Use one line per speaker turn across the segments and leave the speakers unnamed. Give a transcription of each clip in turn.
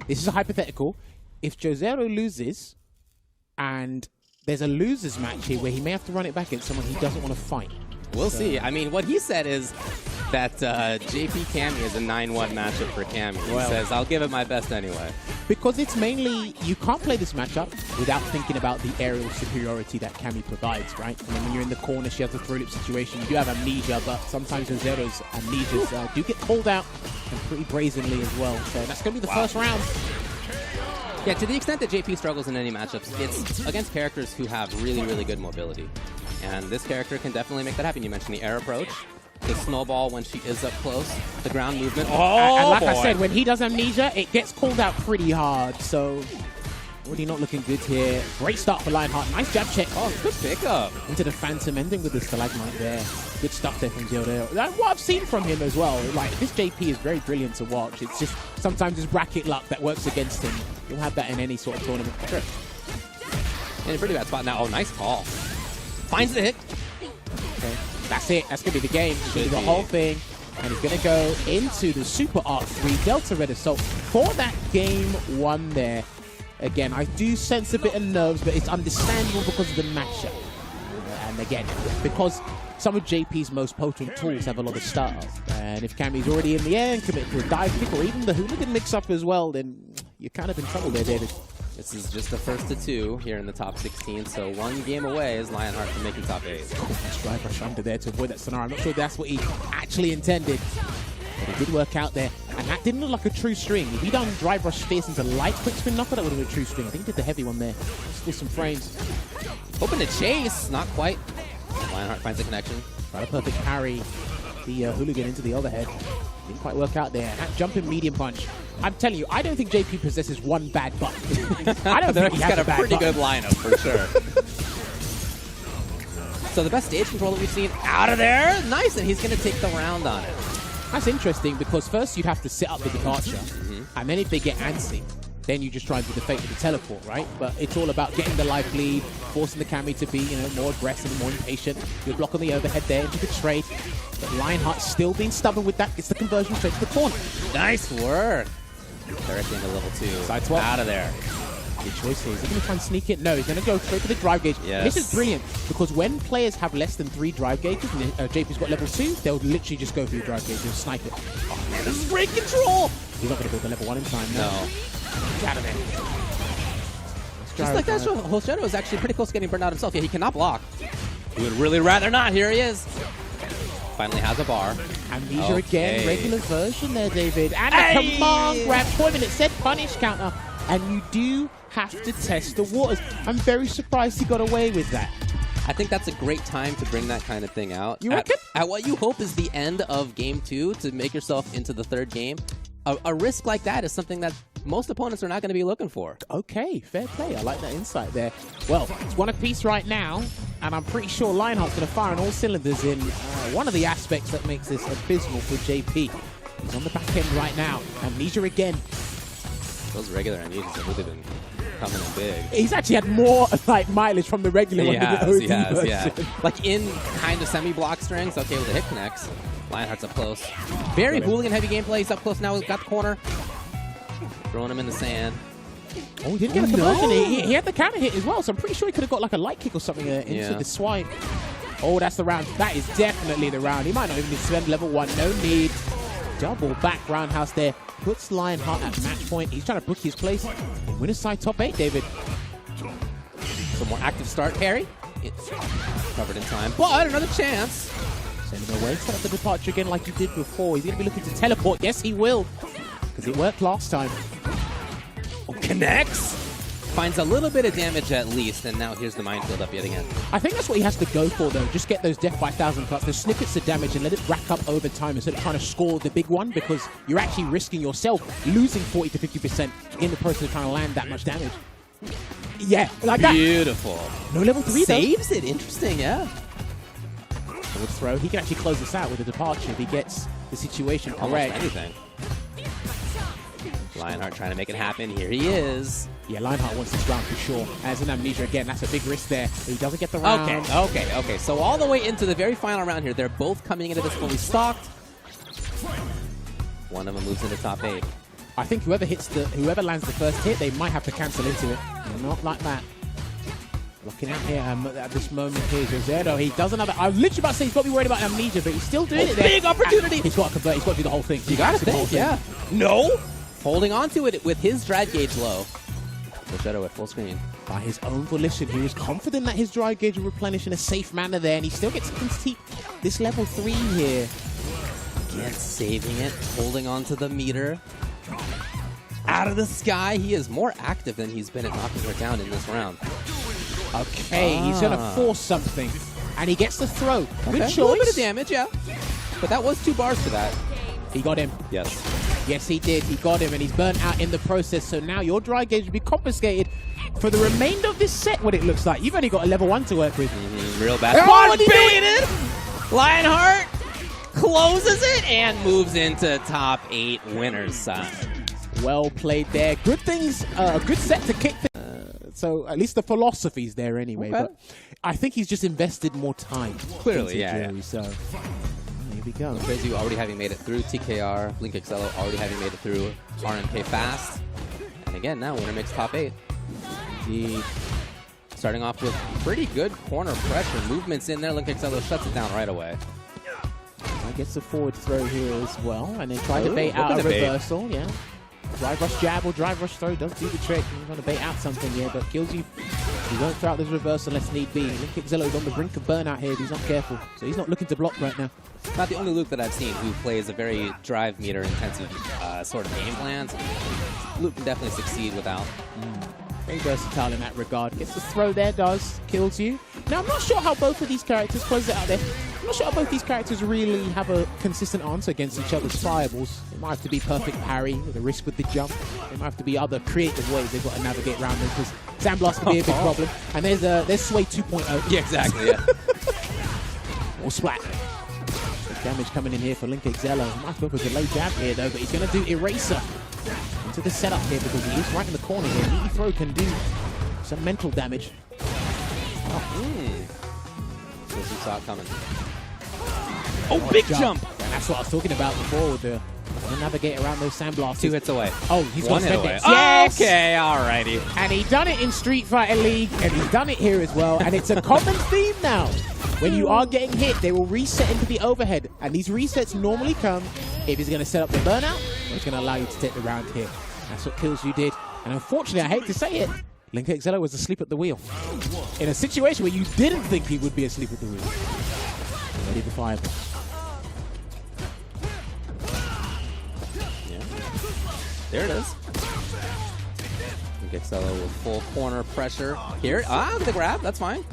this is a hypothetical. If Josero loses, and there's a losers match here where he may have to run it back against someone he doesn't want to fight.
We'll see. I mean, what he said is that JP Cammy is a 9-1 matchup for Cammy. He says, I'll give it my best anyway.
Because it's mainly, you can't play this matchup without thinking about the aerial superiority that Cammy provides, right? I mean, when you're in the corner, she has a throw lip situation. You do have amnesia, but sometimes Josero's amnesias do get called out, and pretty brazenly as well. So that's going to be the first round.
Yeah, to the extent that JP struggles in any matchups, it's against characters who have really, really good mobility. And this character can definitely make that happen. You mentioned the air approach, the snowball when she is up close, the ground movement.
And like I said, when he does amnesia, it gets called out pretty hard. So already not looking good here. Great start for Lionheart. Nice jab check.
Oh, good pickup.
Into the Phantom, ending with the Stalagmite there. Good stuff there from Jodero. That's what I've seen from him as well. Like, this JP is very brilliant to watch. It's just sometimes his bracket luck that works against him. You'll have that in any sort of tournament. Sure.
In a pretty bad spot now. Oh, nice call. Finds the hit.
Okay. That's it. That's going to be the game. He's going to do the whole thing. And he's going to go into the Super Arc 3 Delta Red Assault for that game one there. Again, I do sense a bit of nerves, but it's understandable because of the matchup. And again, because some of JP's most potent tools have a lot of startup. And if Cammy's already in the air and commit to a dive kick or even the hooligan mix-up as well, then you're kind of in trouble there, David.
This is just the first of 2 here in the top 16, so 1 game away is Lionheart from making top 8.
Nice drive rush under there to avoid that scenario. I'm not sure that's what he actually intended. But it did work out there. And that didn't look like a true string. If he done drive rush fierce into light quick spin knuckle, that would have been a true string. I think he did the heavy one there. Still some frames.
Hoping to chase, not quite. Lionheart finds the connection.
Right, a perfect parry. The hooligan into the overhead. Didn't quite work out there. That jumping medium punch. I'm telling you, I don't think JP possesses one bad button. I don't think he's
got a pretty good lineup for sure. So the best stage control that we've seen out of there. Nice, and he's going to take the round on it.
That's interesting because first you'd have to set up the departure, and then if they get antsy, then you just try and do the fake with the teleport, right? But it's all about getting the life lead, forcing the Cammy to be, more aggressive and more impatient. Good block on the overhead there into the trade. But Lionheart still being stubborn with that. Gets the conversion straight to the corner.
Nice work. Directly into level 2.
Side 12.
Out of there.
Good choice here. Is he going to try and sneak it? No, he's going to go straight for the drive gauge.
Yes.
This is brilliant because when players have less than 3 drive gauges and JP's got level 2, they'll literally just go for the drive gauge and snipe it. Oh man, this is great control! He's not going to build the level 1 in time. No. Get out of there.
Just like that, Josero is actually pretty close to getting burned out himself. Yeah, he cannot block. He would really rather not. Here he is. Finally has a bar.
Amnesia again, regular version there, David. And a command grab. 4 minutes said punish counter. And you do have to test the waters. I'm very surprised he got away with that.
I think that's a great time to bring that kind of thing out.
You reckon?
At what you hope is the end of game 2 to make yourself into the 3rd game. A risk like that is something that most opponents are not going to be looking for.
Okay, fair play. I like that insight there. Well, it's one apiece right now, and I'm pretty sure Lionheart's going to fire on all cylinders in one of the aspects that makes this abysmal for JP. He's on the back end right now. Amnesia again.
Those regular amnesias have really been coming in big.
He's actually had more mileage from the regular one than the OD version.
Yeah. Like in kind of semi-block strings, okay, with the hit connects. Lionheart's up close. Very hooligan heavy gameplay. He's up close now. He's got the corner. Throwing him in the sand.
Oh, he didn't get a conversion. He had the counter hit as well, so I'm pretty sure he could have got like a light kick or something into the swipe. Oh, that's the round. That is definitely the round. He might not even need to spend level 1. No need. Double back roundhouse there. Puts Lionheart at match point. He's trying to book his place in winner's side top 8, David.
Some more active start parry. It's covered in time, but another chance.
Send him away. Set up the departure again like he did before. He's going to be looking to teleport. Yes, he will. Because it worked last time.
Oh, connects. Finds a little bit of damage at least, and now here's the minefield up yet again.
I think that's what he has to go for, though. Just get those death by 1,000 cuts, those snippets of damage, and let it rack up over time instead of trying to score the big one, because you're actually risking yourself losing 40 to 50% in the process of trying to land that much damage. Yeah, like that.
Beautiful.
No level 3,
Saves it. Interesting, yeah.
Forward throw. He can actually close this out with a departure if he gets the situation correct.
Almost anything. Lionheart trying to make it happen. Here he is.
Yeah, Lionheart wants this round for sure. As an Amnesia again, that's a big risk there. But he doesn't get the round.
Okay. So all the way into the very final round here, they're both coming into this fully stocked. One of them moves into top 8.
I think whoever lands the first hit, they might have to cancel into it. Not like that. Looking out here at this moment here, Josero. He doesn't have it. I was literally about to say he's got to be worried about amnesia, but he's still doing it there.
Big opportunity!
He's got to convert. He's got to do the whole thing.
You got to think, yeah. No! Holding on to it with his drive gauge low. Josero at full screen.
By his own volition, he was confident that his drive gauge would replenish in a safe manner there, and he still gets to complete this level 3 here.
Again, saving it, holding on to the meter. Out of the sky, he is more active than he's been at knocking her down in this round.
Okay, he's going to force something, and he gets the throw. Good choice.
A little bit of damage, yeah. But that was 2 bars for that.
He got him.
Yes.
Yes, he did. He got him, and he's burnt out in the process. So now your dry gauge will be confiscated for the remainder of this set, what it looks like. You've only got a level 1 to work with.
Real bad. Quad baited! Lionheart closes it and moves into top 8 winners side.
Well played there. Good things, a good set to kick things. So at least the philosophy's there anyway.
Okay.
But I think he's just invested more time.
Clearly, yeah.
So here we go.
Crazy already having made it through TKR, Link Excello already having made it through RMK Fast. And again, now winner makes top 8.
Indeed.
Starting off with pretty good corner pressure. Movements in there. Link Excello shuts it down right away.
Gets the forward throw here as well. And then try to bait out a reversal. Yeah. Drive rush jab or drive rush throw does do the trick. He's trying to bait out something here, but kills you. He won't throw out this reversal unless need be. Link Excello is on the brink of burnout here if he's not careful. So he's not looking to block right now.
Not the only Luke that I've seen who plays a very drive meter intensive sort of game plan. So Luke can definitely succeed without.
Very versatile in that regard. Gets the throw there, does. Kills you. Now, I'm not sure how both of these characters, close it out there, I'm not sure how both these characters really have a consistent answer against each other's fireballs. It might have to be perfect parry with a risk with the jump. There might have to be other creative ways they've got to navigate around them, because Sandblast can be a big problem. And there's Sway 2.0.
Yeah, exactly, yeah.
Or Splat. Big damage coming in here for Link Excello. He might go for a delay jab here, though, but he's going to do Eraser into the setup here, because he is right in the corner here. Meaty throw can do some mental damage.
So he saw it coming. Oh, big jump!
And that's what I was talking about before with the navigate around those sandblasters.
2 hits away.
Oh, he's got
hit away.
Yes!
Okay, alrighty.
And he done it in Street Fighter League, and he's done it here as well. And it's a common theme now. When you are getting hit, they will reset into the overhead. And these resets normally come if he's going to set up the burnout, or he's going to allow you to take the round here. That's what Kills You did. And unfortunately, I hate to say it, Link Excello was asleep at the wheel. In a situation where you didn't think he would be asleep at the wheel. Ready to fire.
Yeah. There it is. Link Excello with full corner pressure. Here, the grab, that's fine.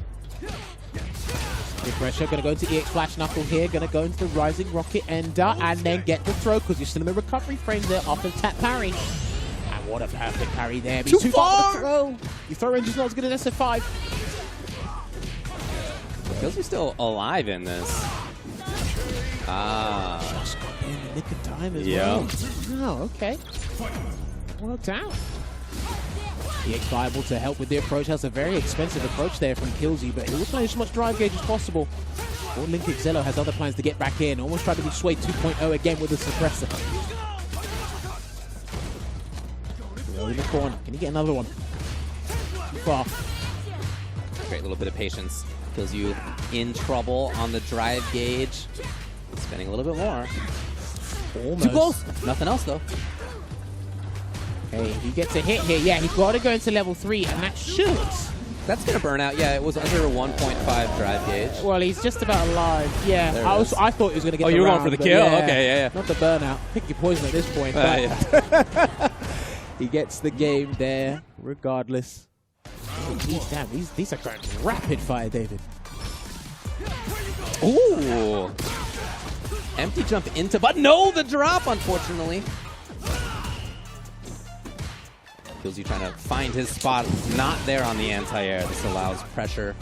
Good pressure, gonna go into EX Flash Knuckle here, gonna go into the Rising Rocket Ender, and then get the throw, because you're still in the recovery frame there off of tap parry. And what a perfect parry there. Too far! The throw. Your throw range is not as good as SF5.
Feels he's still alive in this.
Just got in the nick of time as well. Oh, okay. Worked out. EX viable to help with the approach. That's a very expensive approach there from Killsy, but he will play as much drive gauge as possible. Or Link Excello has other plans to get back in. Almost tried to be Sway 2.0 again with the suppressor. Throw in the corner. Can he get another one? Too far.
Great little bit of patience. Kills you in trouble on the drive gauge. Spending a little bit more.
Almost.
2 goals. Nothing else, though.
Hey, he gets a hit here. Yeah, he's got to go into level 3, and that should.
That's going to burn out. Yeah, it was under a 1.5 drive gauge.
Well, he's just about alive. Yeah, I thought he was going to get the
you were
round,
going for the kill?
Yeah,
Okay, yeah.
Not the burnout. Pick your poison at this point.
Yeah.
He gets the game there, regardless. These are going rapid fire, David.
Ooh. Empty jump into, but no, the drop, unfortunately. Feels you trying to find his spot. Not there on the anti-air. This allows pressure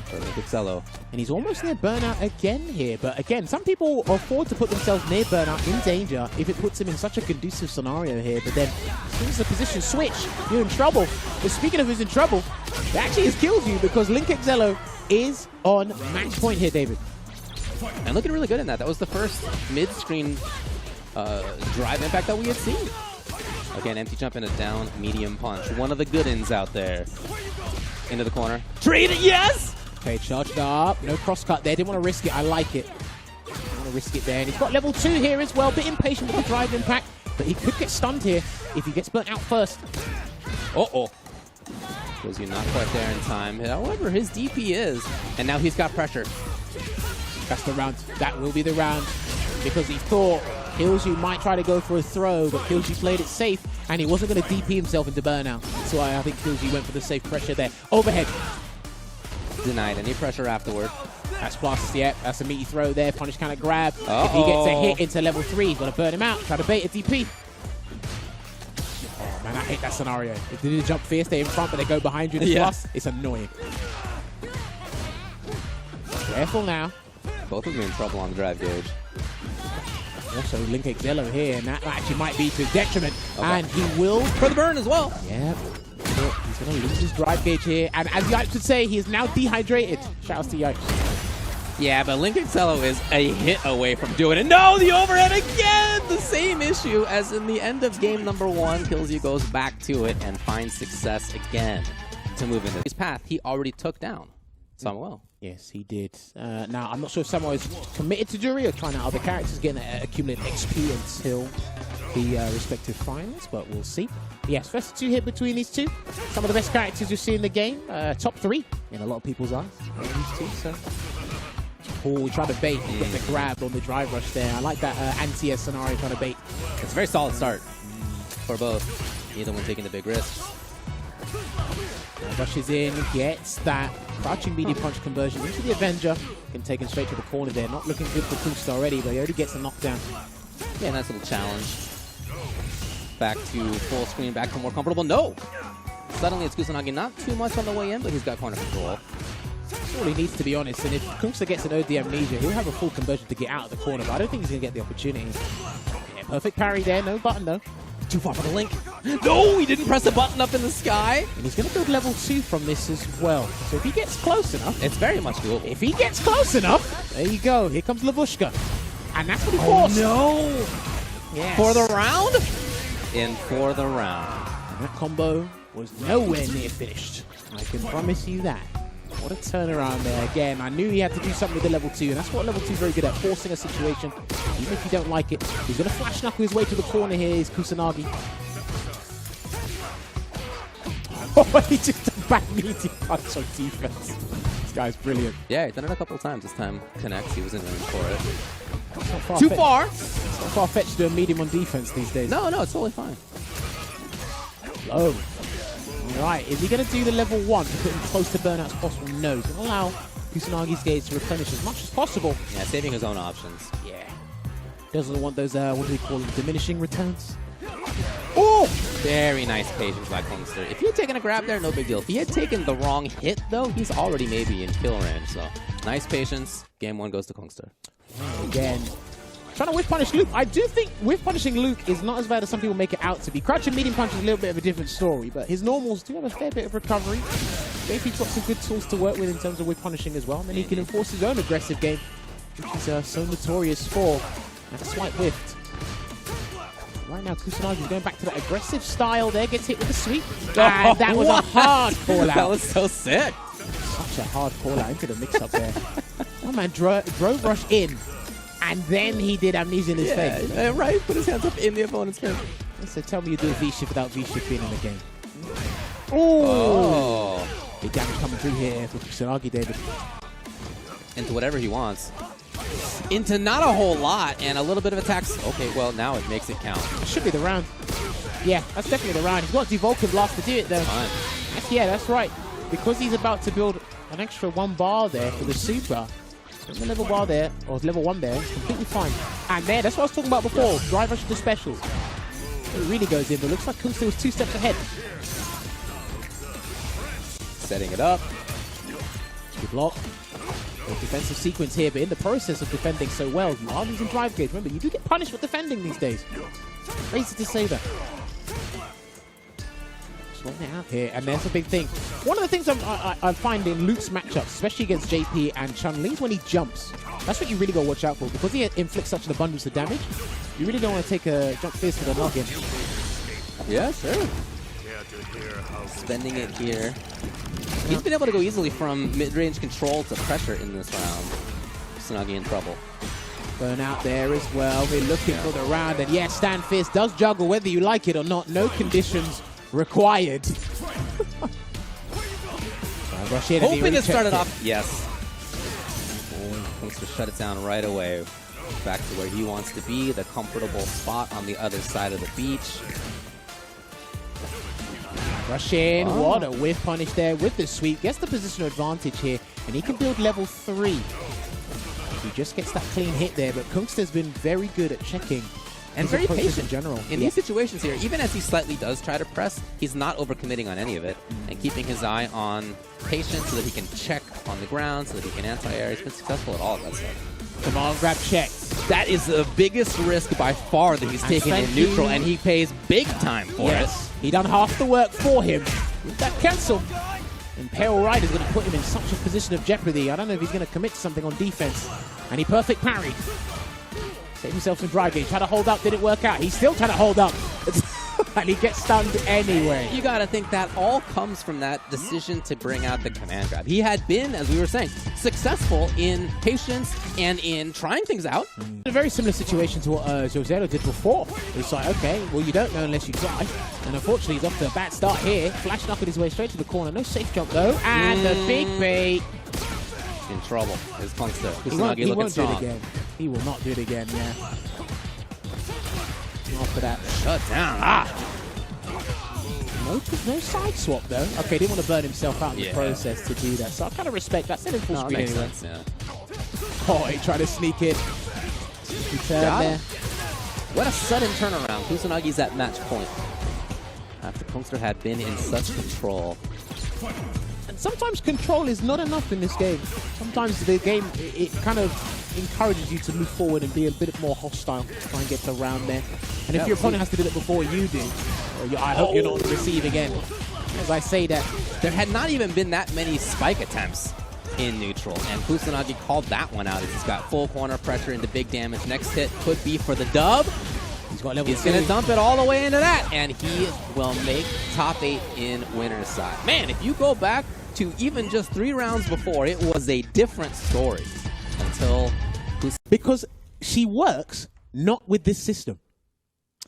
for Link Excello.
And he's almost near burnout again here. But again, some people afford to put themselves near burnout in danger if it puts him in such a conducive scenario here. But then, as soon as the position switch, you're in trouble. But speaking of who's in trouble, it actually kills you, because Link Excello is on match point here, David.
And looking really good in that. That was the first mid-screen drive impact that we had seen. Again, empty jump and a down medium punch. One of the good ends out there. Into the corner. Trade it, yes!
Okay, charged up. No cross-cut there. Didn't want to risk it. I like it. Didn't want to risk it there. And he's got level 2 here as well. Bit impatient with the drive impact, but he could get stunned here if he gets burnt out first.
Uh-oh. Shows you not quite there in time. However, his DP is. And now he's got pressure.
That's the round. That will be the round. Because he thought Killzhu might try to go for a throw, but Killzhu played it safe, and he wasn't going to DP himself into burnout. So I think Killzhu went for the safe pressure there. Overhead.
Denied any pressure afterward.
That's plus, yeah. That's a meaty throw there. Punish kind of grab. If he gets a hit into level 3, he's going to burn him out. Try to bait a DP. Oh, man, I hate that scenario. If they do the jump fierce, they're in front, but they go behind you in the plus. It's annoying. Careful now.
Both of them in trouble on the drive gauge.
Also, Link Excello here, and that actually might be to his detriment. Okay. And he will...
For the burn as well.
Yeah. He's going to lose his drive gauge here. And as Yipes would say, he is now dehydrated. Shout out to Yipes.
Yeah, but Link Excello is a hit away from doing it. No, the overhead again! The same issue as in the end of game number 1. Killzhu goes back to it and finds success again to move into his path he already took down. Samuel.
Yes, he did. Now, I'm not sure if Samuel is committed to Jury or trying out other characters, getting accumulate XP until the respective finals, but we'll see. Yes, first 2 hit between these two. Some of the best characters you see in the game. Top 3 in a lot of people's eyes. These two, so. Oh, we tried to bait. He got the grab on the drive rush there. I like that anti-air scenario trying to bait.
It's a very solid start for both. Either one taking the big risks.
Rushes in, gets that crouching medium punch conversion into the Avenger. Can take him straight to the corner there. Not looking good for Kusta already, but he already gets a knockdown.
Yeah, nice little challenge. Back to full screen, back to more comfortable. No! Suddenly it's Kusanagi, not too much on the way in, but he's got corner control.
That's all he needs, to be honest. And if Kusta gets an OD amnesia, he'll have a full conversion to get out of the corner, but I don't think he's going to get the opportunity. Yeah, perfect parry there. No button, though.
Too far for the Link. No, he didn't press a button up in the sky.
And he's going to build level 2 from this as well. So if he gets close enough...
It's very much doable.
If he gets close enough, there you go. Here comes Lavushka. And that's what he forced.
No!
Yes.
For the round? In for the round.
And that combo was nowhere near finished. I can promise you that. What a turnaround there. Again, I knew he had to do something with the level 2, and that's what level 2 is very good at, forcing a situation. Even if you don't like it, he's going to flash knuckle his way to the corner here, is Kusanagi. Oh, he just a back meaty punch on defense. This guy's brilliant.
Yeah, he's done it a couple of times. This time connects. He was in range for it.
Too far! It's not far-fetched to do a medium on defense these days.
No, it's totally fine.
Low. Right, is he going to do the level 1 to put him close to burnout as possible? No. He's going to allow Kusanagi's gauge to replenish as much as possible.
Yeah, saving his own options.
Yeah. Doesn't want those, what do they call them, diminishing returns? Oh!
Very nice patience by Kungster. If he had taken a grab there, no big deal. If he had taken the wrong hit, though, he's already maybe in kill range. So, nice patience. Game 1 goes to Kungster.
Again. Trying to whiff punish Luke. I do think whiff punishing Luke is not as bad as some people make it out to be. Crouching medium punch is a little bit of a different story, but his normals do have a fair bit of recovery. Maybe he's got some good tools to work with in terms of whiff punishing as well. And then he can enforce his own aggressive game, which is so notorious for. And a slight whiffed. Right now, Kusanagi is going back to that aggressive style there. Gets hit with the sweep. And that was a hard call out.
That was so sick.
Such a hard call out into the mix-up there. Oh man, drove rush in. And then he did amnesia in his face.
Right, put his hands up in the opponent's face.
So tell me you do a V-shift without V-shift being in the game.
Oh.
Big damage coming through here for Kusanagi, David.
Into whatever he wants. Into not a whole lot, and a little bit of attacks. Okay, well, now it makes it count.
It should be the round. Yeah, that's definitely the round. He's got Vulcan Blast to do it, though.
Fine.
That's right. Because he's about to build an extra 1 bar there for the Super. The level bar there, or level 1 there, completely fine. And there, that's what I was talking about before. Drive rush to specials. It really goes in, but it looks like Kunsta was 2 steps ahead.
Setting it up.
Good block. Good defensive sequence here, but in the process of defending so well, you are losing drive gauge. Remember, you do get punished with defending these days. Crazy to say that. It out here, and there's a big thing. One of the things I find in Luke's matchups, especially against JP and Chun-Li, is when he jumps. That's what you really got to watch out for, because he inflicts such an abundance of damage. You really don't want to take a jump fierce to the noggin.
Yeah, sure. Spending it here. He's been able to go easily from mid-range control to pressure in this round. Snuggy in trouble.
Burn out there as well. We're looking for the round. And yes, Stan Fierce does juggle whether you like it or not. No conditions required.
Hoping to start it off. Yes. Wants to shut it down right away. Back to where he wants to be. The comfortable spot on the other side of the beach.
Rush in. Oh. What a whiff punish there with the sweep. Gets the positional advantage here. And he can build level 3. He just gets that clean hit there. But Kungster's been very good at checking.
And very patient
in general.
In these situations here, even as he slightly does try to press, he's not overcommitting on any of it. And keeping his eye on patience so that he can check on the ground, so that he can anti-air. He's been successful at all of that stuff.
Come on, grab check.
That is the biggest risk by far that he's taken in neutral, and he pays big time for it.
He done half the work for him with that cancel. And Pale Rider's going to put him in such a position of jeopardy. I don't know if he's going to commit to something on defense. And he perfect parried. Saved himself some drive game. Tried to hold up, didn't work out. He's still trying to hold up. And he gets stunned anyway.
You got to think that all comes from that decision to bring out the command grab. He had been, as we were saying, successful in patience and in trying things out.
A very similar situation to what Josero did before. It's like, okay, well, you don't know unless you try. And unfortunately, he's off to a bad start here. Flash knocking his way straight to the corner. No safe jump, though. And the big bait.
In trouble. His Punkster.
He won't do it again. He will not do it again, yeah. After that.
Shut down.
No side swap, though. Okay, didn't want to burn himself out in the process to do that. So I kind of respect that. Send him full speed anyway.
Sense, yeah.
Oh, he tried to sneak in. He turned there.
What a sudden turnaround. Kusanagi's at match point. After Punkster had been in such control.
And sometimes control is not enough in this game. Sometimes the game, it kind of encourages you to move forward and be a bit more hostile, try and get around there. And if your opponent has to do it before you do, I hope you're not on the receiving end. As I say that,
there had not even been that many spike attempts in neutral, and Kusanagi called that one out as he's got full corner pressure into big damage. Next hit could be for the dub. He's going to dump it all the way into that, and he will make top 8 in winner's side. Man, if you go back to even just 3 rounds before, it was a different story until...
Because she works not with this system.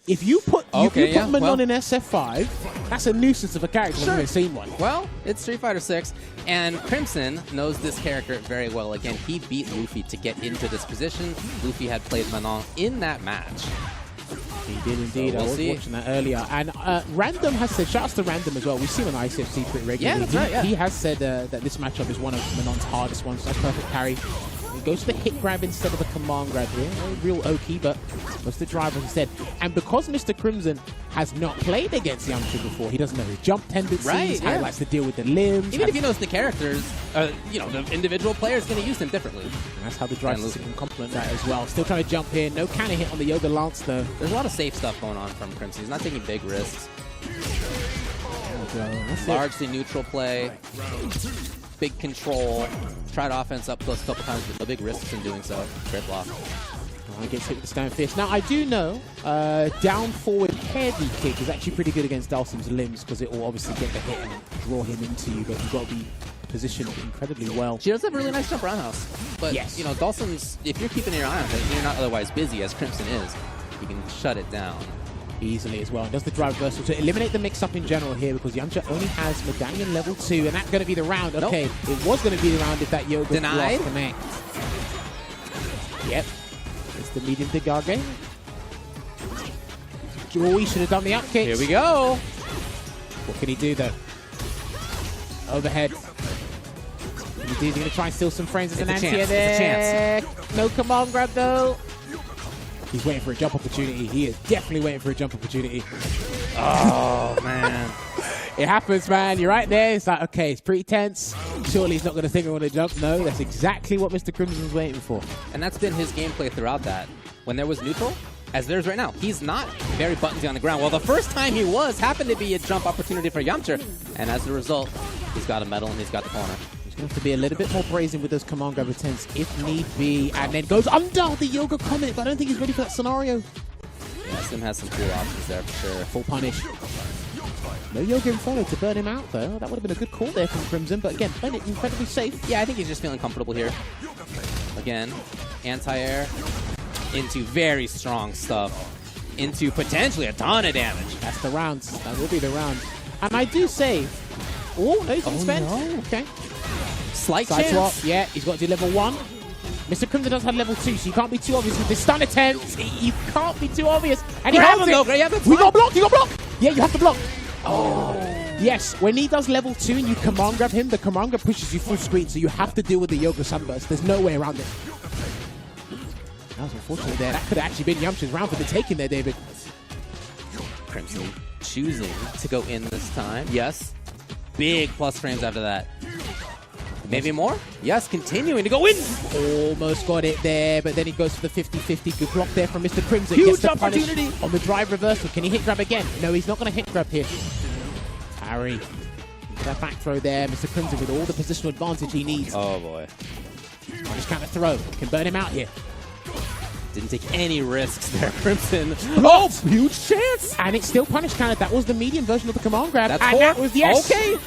If you put Manon in SF5, that's a nuisance of a character. I've never seen one.
Well, it's Street Fighter 6, and Crimson knows this character very well. Again, he beat Luffy to get into this position. Luffy had played Manon in that match.
He did indeed. So I was watching that earlier. And Random has said, shouts to Random as well. We see him on ICFC pretty regularly.
Yeah, that's right, yeah.
He has said that this matchup is one of Manon's hardest ones. That's perfect carry. He goes for the hit grab instead of a command grab here. No real Oki, but goes to drive instead. And because Mr. Crimson has not played against Yamcha before, he doesn't know his jump tendencies, how he likes to deal with the limbs.
Even if he knows the characters, the individual player is going to use them differently.
And that's how the drive system can complement that as well. Still trying to jump in. No cannon hit on the Yoga Lance, though.
There's a lot of safe stuff going on from Crimson. He's not taking big risks. Largely neutral play. Big control. Tried offense up close a couple times, but no big risks in doing so. Great block.
He gets hit with the Stone Fist. Now, I do know down forward heavy kick is actually pretty good against Dalsim's limbs because it will obviously get the hit and draw him into you, but you've got to be positioned incredibly well.
She does have a really nice jump roundhouse. But, Dalsim's, if you're keeping your eye on it and you're not otherwise busy, as Crimson is, you can shut it down
easily as well. And does the drive reversal to eliminate the mix-up in general here because Yamcha only has Medallion level 2, and that's going to be the round. Okay, it was going to be the round if that Yoga block connect. Yep. It's the medium Degage. Oh, he should have done the up kick.
Here we go.
What can he do though? Overhead. He's going to try and steal some frames as an anti-air there. No command grab though. He's waiting for a jump opportunity. He is definitely waiting for a jump opportunity.
Oh, man.
It happens, man. You're right there. It's like, okay, it's pretty tense. Surely he's not going to think I want to jump. No, that's exactly what Mr. Crimson's waiting for.
And that's been his gameplay throughout that. When there was neutral, as there's right now, he's not very buttonsy on the ground. Well, the first time he was happened to be a jump opportunity for Yamcha. And as a result, he's got a medal and he's got the corner.
Going to have to be a little bit more brazen with those command grab attempts if need be, and then goes under the Yoga Comet, but I don't think he's ready for that scenario.
Yeah, Sim has some cool options there for sure.
Full punish. No Yoga Inferno to burn him out, though. That would have been a good call there from Crimson, but again, playing it incredibly safe.
Yeah, I think he's just feeling comfortable here. Again, anti-air into very strong stuff. Into potentially a ton of damage.
That's the rounds. That will be the round. And I do say... Oh, no, he's been spent.
No.
Okay.
Slight
Side swap.
chance.
Yeah, he's got to do level 1. Mr. Crimson does have level 2, so you can't be too obvious with this stun attempt. You can't be too obvious. And he
Grab
has
him,
it.
though. Yeah, that's
We
fine.
got blocked. You got blocked. Yeah, you have to block. Oh. Yes, when he does level 2 and you command grab him, the command grab pushes you full screen, so you have to deal with the Yoga Sunburst. There's no way around it. That was unfortunate there. That could have actually been Yamcha's round for the taking there, David.
Crimson choosing to go in this time. Yes. Big plus frames after that. Maybe more? Yes, continuing to go in.
Almost got it there, but then he goes for the 50-50. Good block there from Mr. Crimson.
Huge
Gets the punish
opportunity.
on the drive reversal. Can he hit grab again? No, he's not going to hit grab here. Parry. That back throw there. Mr. Crimson with all the positional advantage he needs.
Oh, boy.
Punish counter throw. Can burn him out here.
Didn't take any risks there, Crimson.
Oh, huge chance! And it's still punish counter. That was the medium version of the command grab.
That's
and
four.
that was yes.
Okay.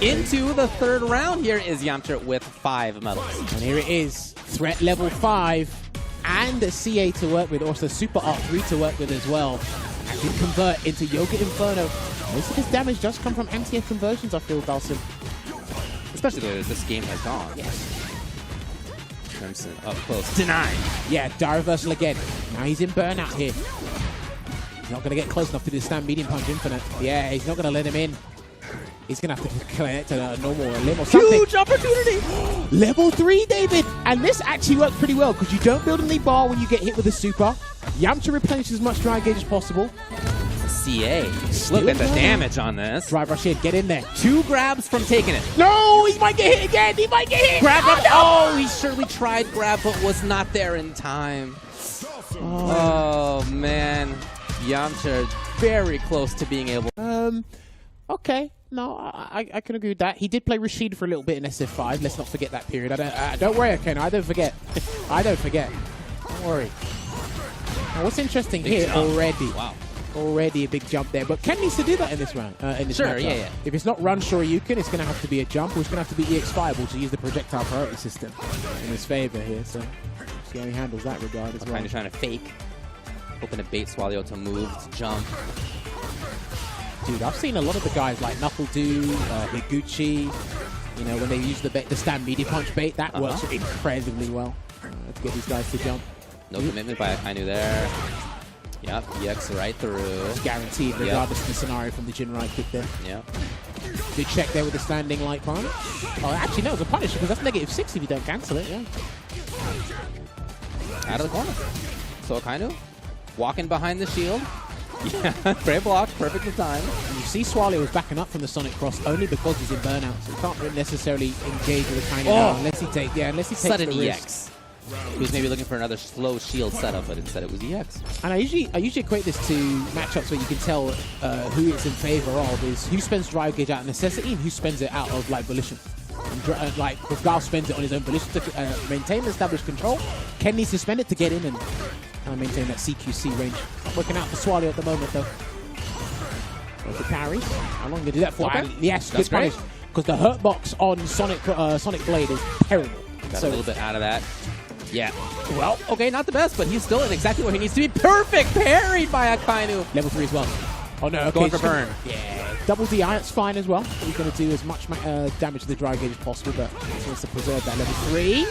Into the third round here is Yamcha with 5 medals.
And here it is. Threat level 5 and a CA to work with, also Super Art 3 to work with as well. And can convert into Yoga Inferno. Most of his damage does come from anti-air conversions, I feel, Dalsim.
Especially the way this game has gone.
Yes.
Crimson up close. Denied.
Yeah, die reversal again. Now he's in burnout here. He's not going to get close enough to do the stand medium punch infinite. Yeah, he's not going to let him in. He's going to have to connect a normal limb or something.
Huge opportunity!
Level 3, David! And this actually works pretty well because you don't build any bar when you get hit with a super. Yamcha replenishes as much dry gauge as possible.
CA.
Still
Look at the
going.
damage on this.
Drive rush in, get in there.
2 grabs from taking it.
No, he might get hit again. He might get hit.
Grab
oh,
up.
no!
Oh, he surely tried grab, but was not there in time. Oh, man. Yamcha very close to being able.
Okay. No, I can agree with that. He did play Rashid for a little bit in SF5. Let's not forget that period. Don't worry, Ken. I don't forget. I don't forget. Don't worry. Now, what's interesting
Big
here
jump.
already?
Wow.
Already a big jump there, but Ken needs to do that in this round. In this
Sure,
matchup.
yeah.
If it's not run Shoryuken, it's going to have to be a jump, or it's going to have to be EX Fireball to use the projectile priority system in his favor here. So see how he handles that regard as well.
Kind of trying to fake. Hoping to bait Swallow to move, to jump.
Dude, I've seen a lot of the guys like Knuckle do, Higuchi, you know, when they use the stand media punch bait, that works incredibly well to get these guys to jump.
No commitment by Akainu there. Yep, EX right through.
It's guaranteed, regardless of the scenario from the Jin right kick there.
Yep.
Good check there with the standing light punch. Oh, actually, no, it was a punish because that's -6 if you don't cancel it, yeah.
Out of the corner. So Akainu walking behind the shield. Yeah, great block, perfect in time.
And you see Swallow was backing up from the Sonic Cross only because he's in burnout, so he can't really necessarily engage with the Akainu now unless he takes
Sudden
the
EX.
risk.
He was maybe looking for another slow shield setup, but instead it was EX.
And I usually equate this to matchups where you can tell who it's in favor of is who spends drive gauge out of necessity and who spends it out of like volition. And, like if Gal spends it on his own volition to maintain and establish control, Ken needs to spend it to get in and maintain that CQC range. Not working out for Swallow at the moment though. There's the parry. How long did they do that for?
Okay.
And yes,
That's
good punish. Because the hurt box on Sonic Blade is terrible.
Got a little bit out of that. Yeah. Well, okay, not the best, but he's still in exactly where he needs to be. Perfect parried by Akainu.
Level 3 as well. Oh no, okay.
Going for burn.
Yeah. Double DI, that's fine as well. He's going to do as much damage to the dry gauge as possible, but he wants to preserve that level 3.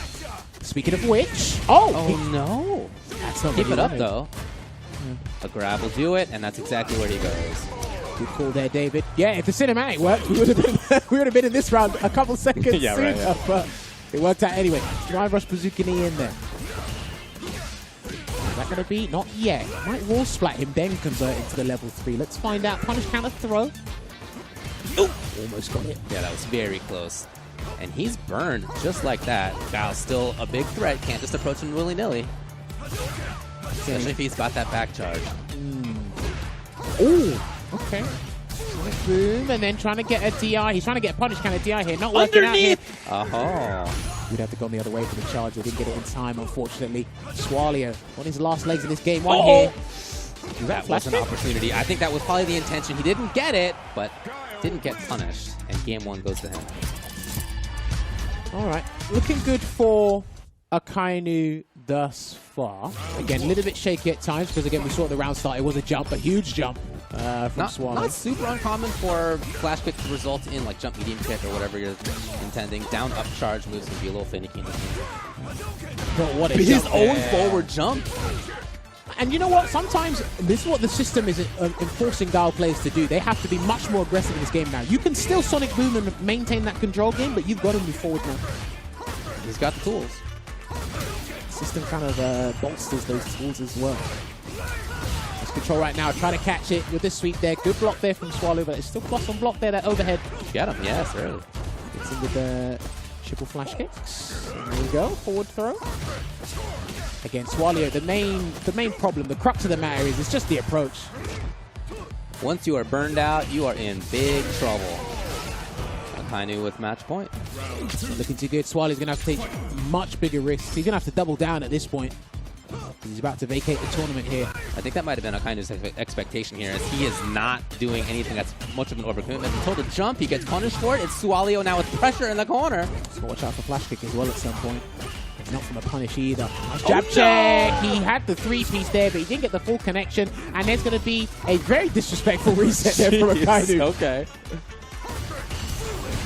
Speaking of which... Oh
no.
That's not
Keep
what
it
he
up,
wanted.
though. A grab will do it, and that's exactly where he goes.
Good call there, David. Yeah, if the cinematic worked, we would have been in this round a couple seconds
Yeah,
sooner,
right, yeah.
but it worked out anyway. Drive rush bazooka knee in there. Is that going to be? Not yet. Might wall splat him, then convert into the level 3. Let's find out. Punish counter throw. Oh, almost got it.
Yeah, that was very close. And he's burned just like that. Gal's still a big threat. Can't just approach him willy-nilly. Especially if he's got that back charge.
Oh, okay. Boom, and then trying to get a DI. He's trying to get a punish counter DI here. Not working out here. We'd have to go on the other way for the charge. They didn't get it in time, unfortunately. Swallow on his last legs in this game. One here.
That was an opportunity. I think that was probably the intention. He didn't get it, but didn't get punished. And game 1 goes to him.
All right. Looking good for Akainu thus far. Again, a little bit shaky at times because, again, we saw at the round start, it was a jump, a huge jump from Swallow.
Not super uncommon for flash kick to result in like jump medium kick or whatever you're intending. Down up charge moves can be a little finicky in the game.
But what a
His
jump
own
there.
forward jump.
And you know what? Sometimes this is what the system is enforcing Dial players to do. They have to be much more aggressive in this game now. You can still Sonic Boom and maintain that control game, but you've got to move forward now.
He's got the tools.
The system kind of bolsters those tools as well. Let's control right now. Try to catch it with this sweep there. Good block there from Swallow, but it's still plus on block there. That overhead.
Get him. Yes, early.
Gets in with the triple flash kicks. There we go. Forward throw. Again, Swallow, the main problem, the crux of the matter is it's just the approach.
Once you are burned out, you are in big trouble. Akainu with match point.
Looking too good. Swallow's going to have to take much bigger risks. He's going to have to double down at this point. He's about to vacate the tournament here.
I think that might have been Akainu's expectation here, as he is not doing anything that's much of an overcommitment. He told to jump, he gets punished for it. It's Swallow now with pressure in the corner.
So watch out for flash kick as well at some point. Not from a punish either. Nice jab check. He had the 3-piece there, but he didn't get the full connection. And there's going to be a very disrespectful reset there from Akainu.
Okay.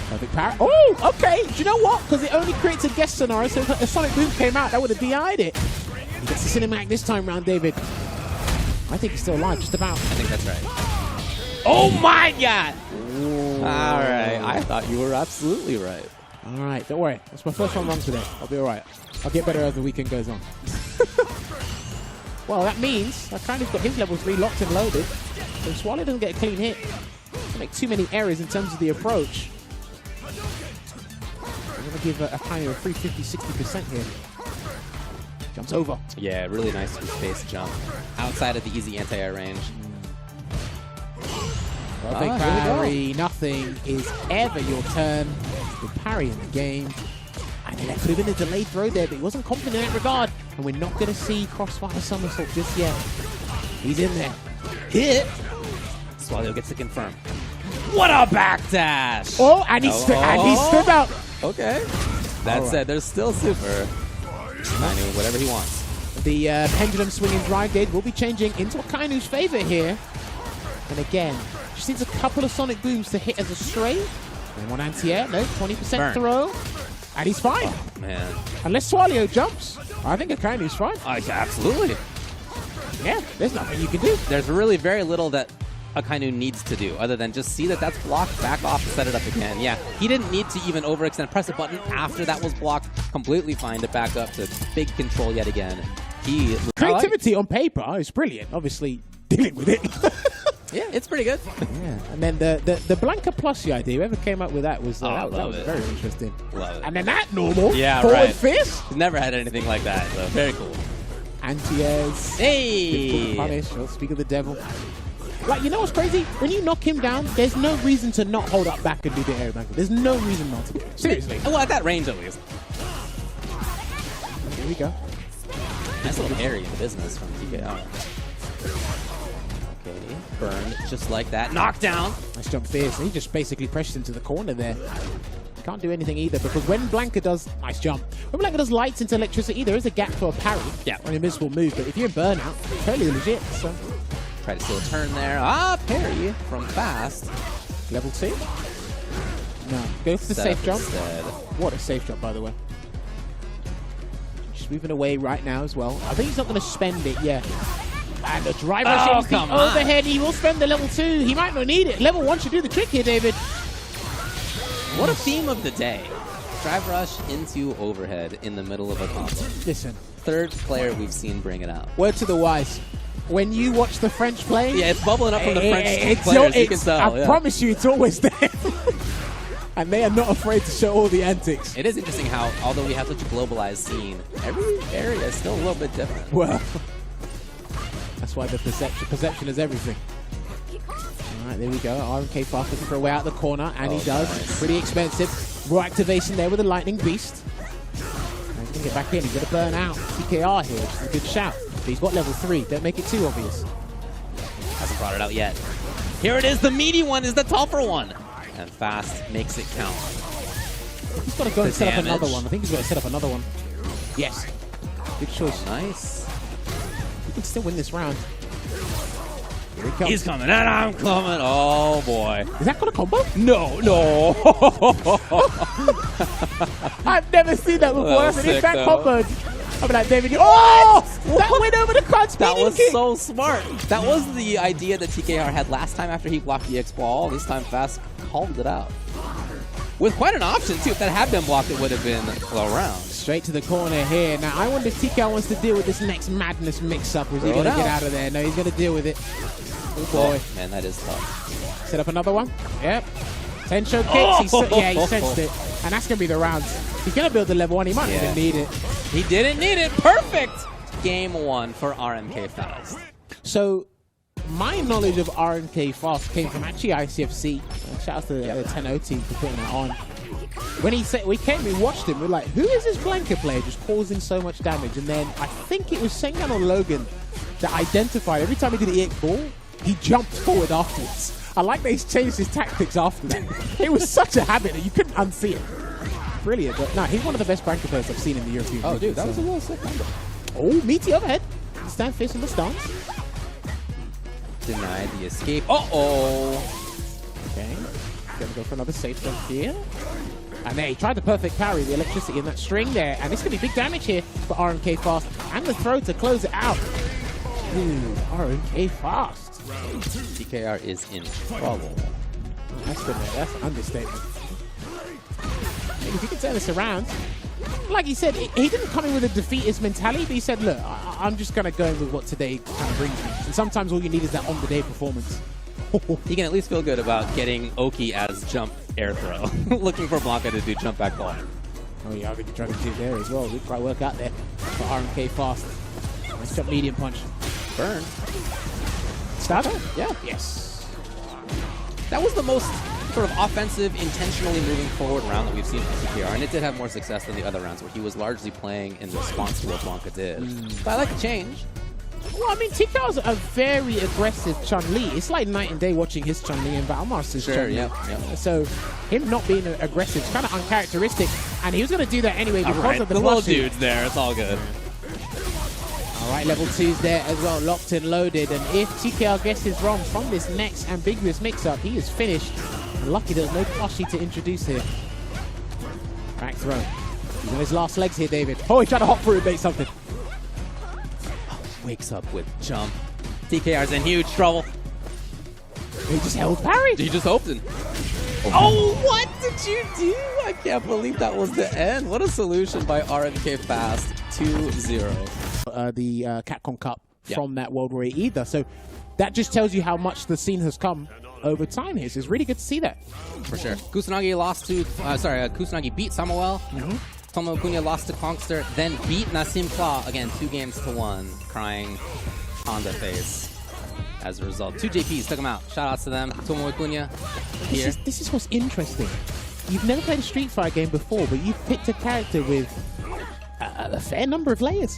Perfect power. Oh, okay. Do you know what? Because it only creates a guest scenario, so if a Sonic Boom came out, that would have DI'd it. He gets the cinematic this time round, David. I think he's still alive, just about.
I think that's right. Oh my god! Ooh. All right. I thought you were absolutely right.
All right, don't worry. That's my first one wrong today. I'll be all right. I'll get better as the weekend goes on. Well, that means Akainu's got his level 3 locked and loaded. So Swallow doesn't get a clean hit. Doesn't make too many errors in terms of the approach. I'm going to give Akainu a free 50-60% here. Jumps over.
Yeah, really nice space jump. Outside of the easy anti-air range.
Perfect parry. Nothing is ever your turn. Good parry in the game. And that could have been a delayed throw there, but he wasn't confident in that regard. And we're not going to see Crossfire Somersault just yet. He's in there. Hit.
Swallow gets to confirm. What a backdash!
Oh, and he stood out.
Okay. That said, there's still super. Akainu, whatever he wants.
The pendulum swinging drive gauge will be changing into Akainu's favor here. And again, just needs a couple of Sonic Booms to hit as a straight. And one anti-air, no, 20%
Burn.
throw. And he's fine.
Oh, man.
Unless Swallow jumps, I think Akainu's fine.
Absolutely.
Yeah, there's nothing you can do.
There's really very little that Akainu needs to do other than just see that that's blocked, back off, and set it up again. Yeah, he didn't need to even overextend. Press a button after that was blocked. Completely fine to back up to big control yet again.
Creativity on paper is brilliant. Obviously, dealing with it.
Yeah, it's pretty good.
Yeah, and then the Blanca Plushie idea, whoever came up with that was, that was very interesting.
Love it.
And then that normal
forward
fist.
Never had anything like that, so very cool.
Anti-airs.
Hey!
Punish. Oh, speak of the devil. Like, you know what's crazy? When you knock him down, there's no reason to not hold up back and do the air back. There's no reason not to. Seriously.
Well, at that range at least.
Here we go.
Nice little airy in the business from TKR. Okay, burned just like that. Knockdown.
Nice jump fierce. He just basically pressures into the corner there. Can't do anything either because when Blanca does nice jump, when Blanca does lights into electricity, there is a gap for a parry or an invincible move. But if you're in burnout, totally legit. So
try to steal a turn there. Parry from fast.
Level 2. No, go for the safe jump.
Instead.
What a safe jump, by the way. Just moving away right now as well. I think he's not going to spend it. Yeah. And the drive rush into the overhead. He will spend the level 2. He might not need it. Level 1 should do the trick here, David.
What a theme of the day. Drive rush into overhead in the middle of a combo.
Listen.
Third player we've seen bring it out.
Word to the wise. When you watch the French play...
Yeah, it's bubbling up from the French players. You can tell.
I promise you, it's always there. And they are not afraid to show all the antics.
It is interesting how, although we have such a globalized scene, every area is still a little bit different.
Well, that's why the perception is everything. All right, there we go. RMK fast looking for a way out the corner, and he does. Nice. Pretty expensive. Raw activation there with a Lightning Beast. And he's going to get back in. He's going to burn out TKR here, which is a good shout. But he's got level 3. Don't make it too obvious.
hasn't brought it out yet. Here it is. The meaty one is the tougher one. And Fast makes it count.
He's got to go and set up another one. I think he's got to set up another one. Yes. Good choice.
Nice.
He can still win this round. Here he comes.
He's coming, and I'm coming. Oh, boy.
Is that got a combo?
No, no.
I've never seen that before.
That was
If
sick,
that
though.
comboed, I'll be like, David, that went over the crunch
That was
kick.
so smart. That was the idea that TKR had last time after he blocked the X ball. This time Fast called it out. With quite an option, too. If that had been blocked, it would have been a round.
Straight to the corner here. Now, I wonder if TKR wants to deal with this next madness mix-up. Or is he going to get out of there? No, he's going to deal with it. Oh, boy.
Oh, man, that is tough.
Set up another one. Yep. Tencho kicks. He sensed it. And that's going to be the round. He's going to build the level 1. He might not even need it.
He didn't need it. Perfect. Game 1 for RMK Fast.
So, my knowledge of RMK Fast came from actually ICFC. Shout out to the 10-0 team for putting that on. When he said we came, we watched him. We're like, who is this flanker player just causing so much damage? And then I think it was Sengan or Logan that identified every time he did the EX ball, he jumped forward afterwards. I like that he's changed his tactics after that. It was such a habit that you couldn't unsee it. Brilliant. But no, he's one of the best flanker players I've seen in the European.
Oh, dude, that was a real sick number.
Oh, meaty overhead. Stand facing the stance.
Denied the escape. Uh-oh.
Okay. Gonna go for another safe jump here. And there, he tried the perfect parry, the electricity in that string there. And it's going to be big damage here for RMK Fast. And the throw to close it out. Ooh, RMK Fast.
TKR is in trouble.
That's an understatement. If you can turn this around, like he said, he didn't come in with a defeatist mentality, but he said, look, I'm just going to go in with what today kind of brings me. And sometimes all you need is that on-the-day performance.
He can at least feel good about getting Oki as jump air throw. Looking for Blanca to do jump back ball.
Oh yeah, I think he's trying to do it there as well. Good try work out there for RMK Fast. Nice jump medium punch.
Burn.
Start?
Yeah.
Yes.
That was the most sort of offensive, intentionally moving forward round that we've seen from TKR, and it did have more success than the other rounds where he was largely playing in response to what Blanca did. But I like the change.
Well, I mean, TKR's a very aggressive Chun-Li. It's like night and day watching his Chun-Li and Battlemaster's Chun-Li.
Yeah.
So him not being aggressive is kind of uncharacteristic, and he was going to do that anyway because of the
little
flushing.
dudes there. It's all good.
All right, level 2's there as well, locked and loaded. And if TKR guesses wrong from this next ambiguous mix-up, he is finished. And lucky there's no plushie to introduce here. Back throw. He's on his last legs here, David. Oh, he tried to hop through and bait something.
Wakes up with jump. TKR's in huge trouble.
He just held parry.
He just opened. Oh, what did you do? I can't believe that was the end. What a solution by RMK Fast. 2-0.
The Capcom Cup from that World War 8 either. So that just tells you how much the scene has come over time here. So it's really good to see that.
For sure. Kusanagi lost to, Kusanagi beat Samuel. Tomo Cunha lost to Konkster, then beat Nassim Claw again 2-1, crying on the face. As a result, 2 JPs took him out. Shout outs to them. Tomo Cunha here.
This is what's interesting. You've never played a Street Fighter game before, but you've picked a character with a fair number of layers.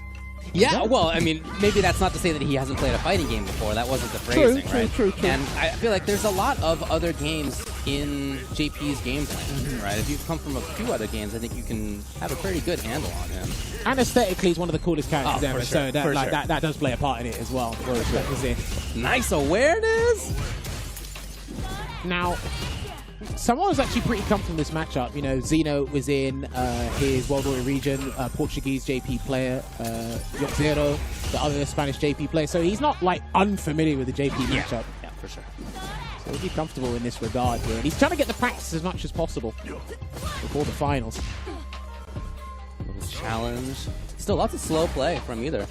Yeah, well, I mean, maybe that's not to say that he hasn't played a fighting game before. That wasn't the phrasing, right?
True.
And I feel like there's a lot of other games in JP's gameplay, right? If you've come from a few other games, I think you can have a pretty good handle on him.
And aesthetically, he's one of the coolest characters ever.
Sure,
so that does play a part in it as well.
Nice awareness.
Now, someone was actually pretty comfortable in this matchup. You know, Zeno was in his World War region, Portuguese JP player, Yoxero, the other Spanish JP player. So he's not like unfamiliar with the JP matchup.
Yeah, for sure.
So he'll be comfortable in this regard here. And he's trying to get the practice as much as possible before the finals.
Challenge. Still lots of slow play from either.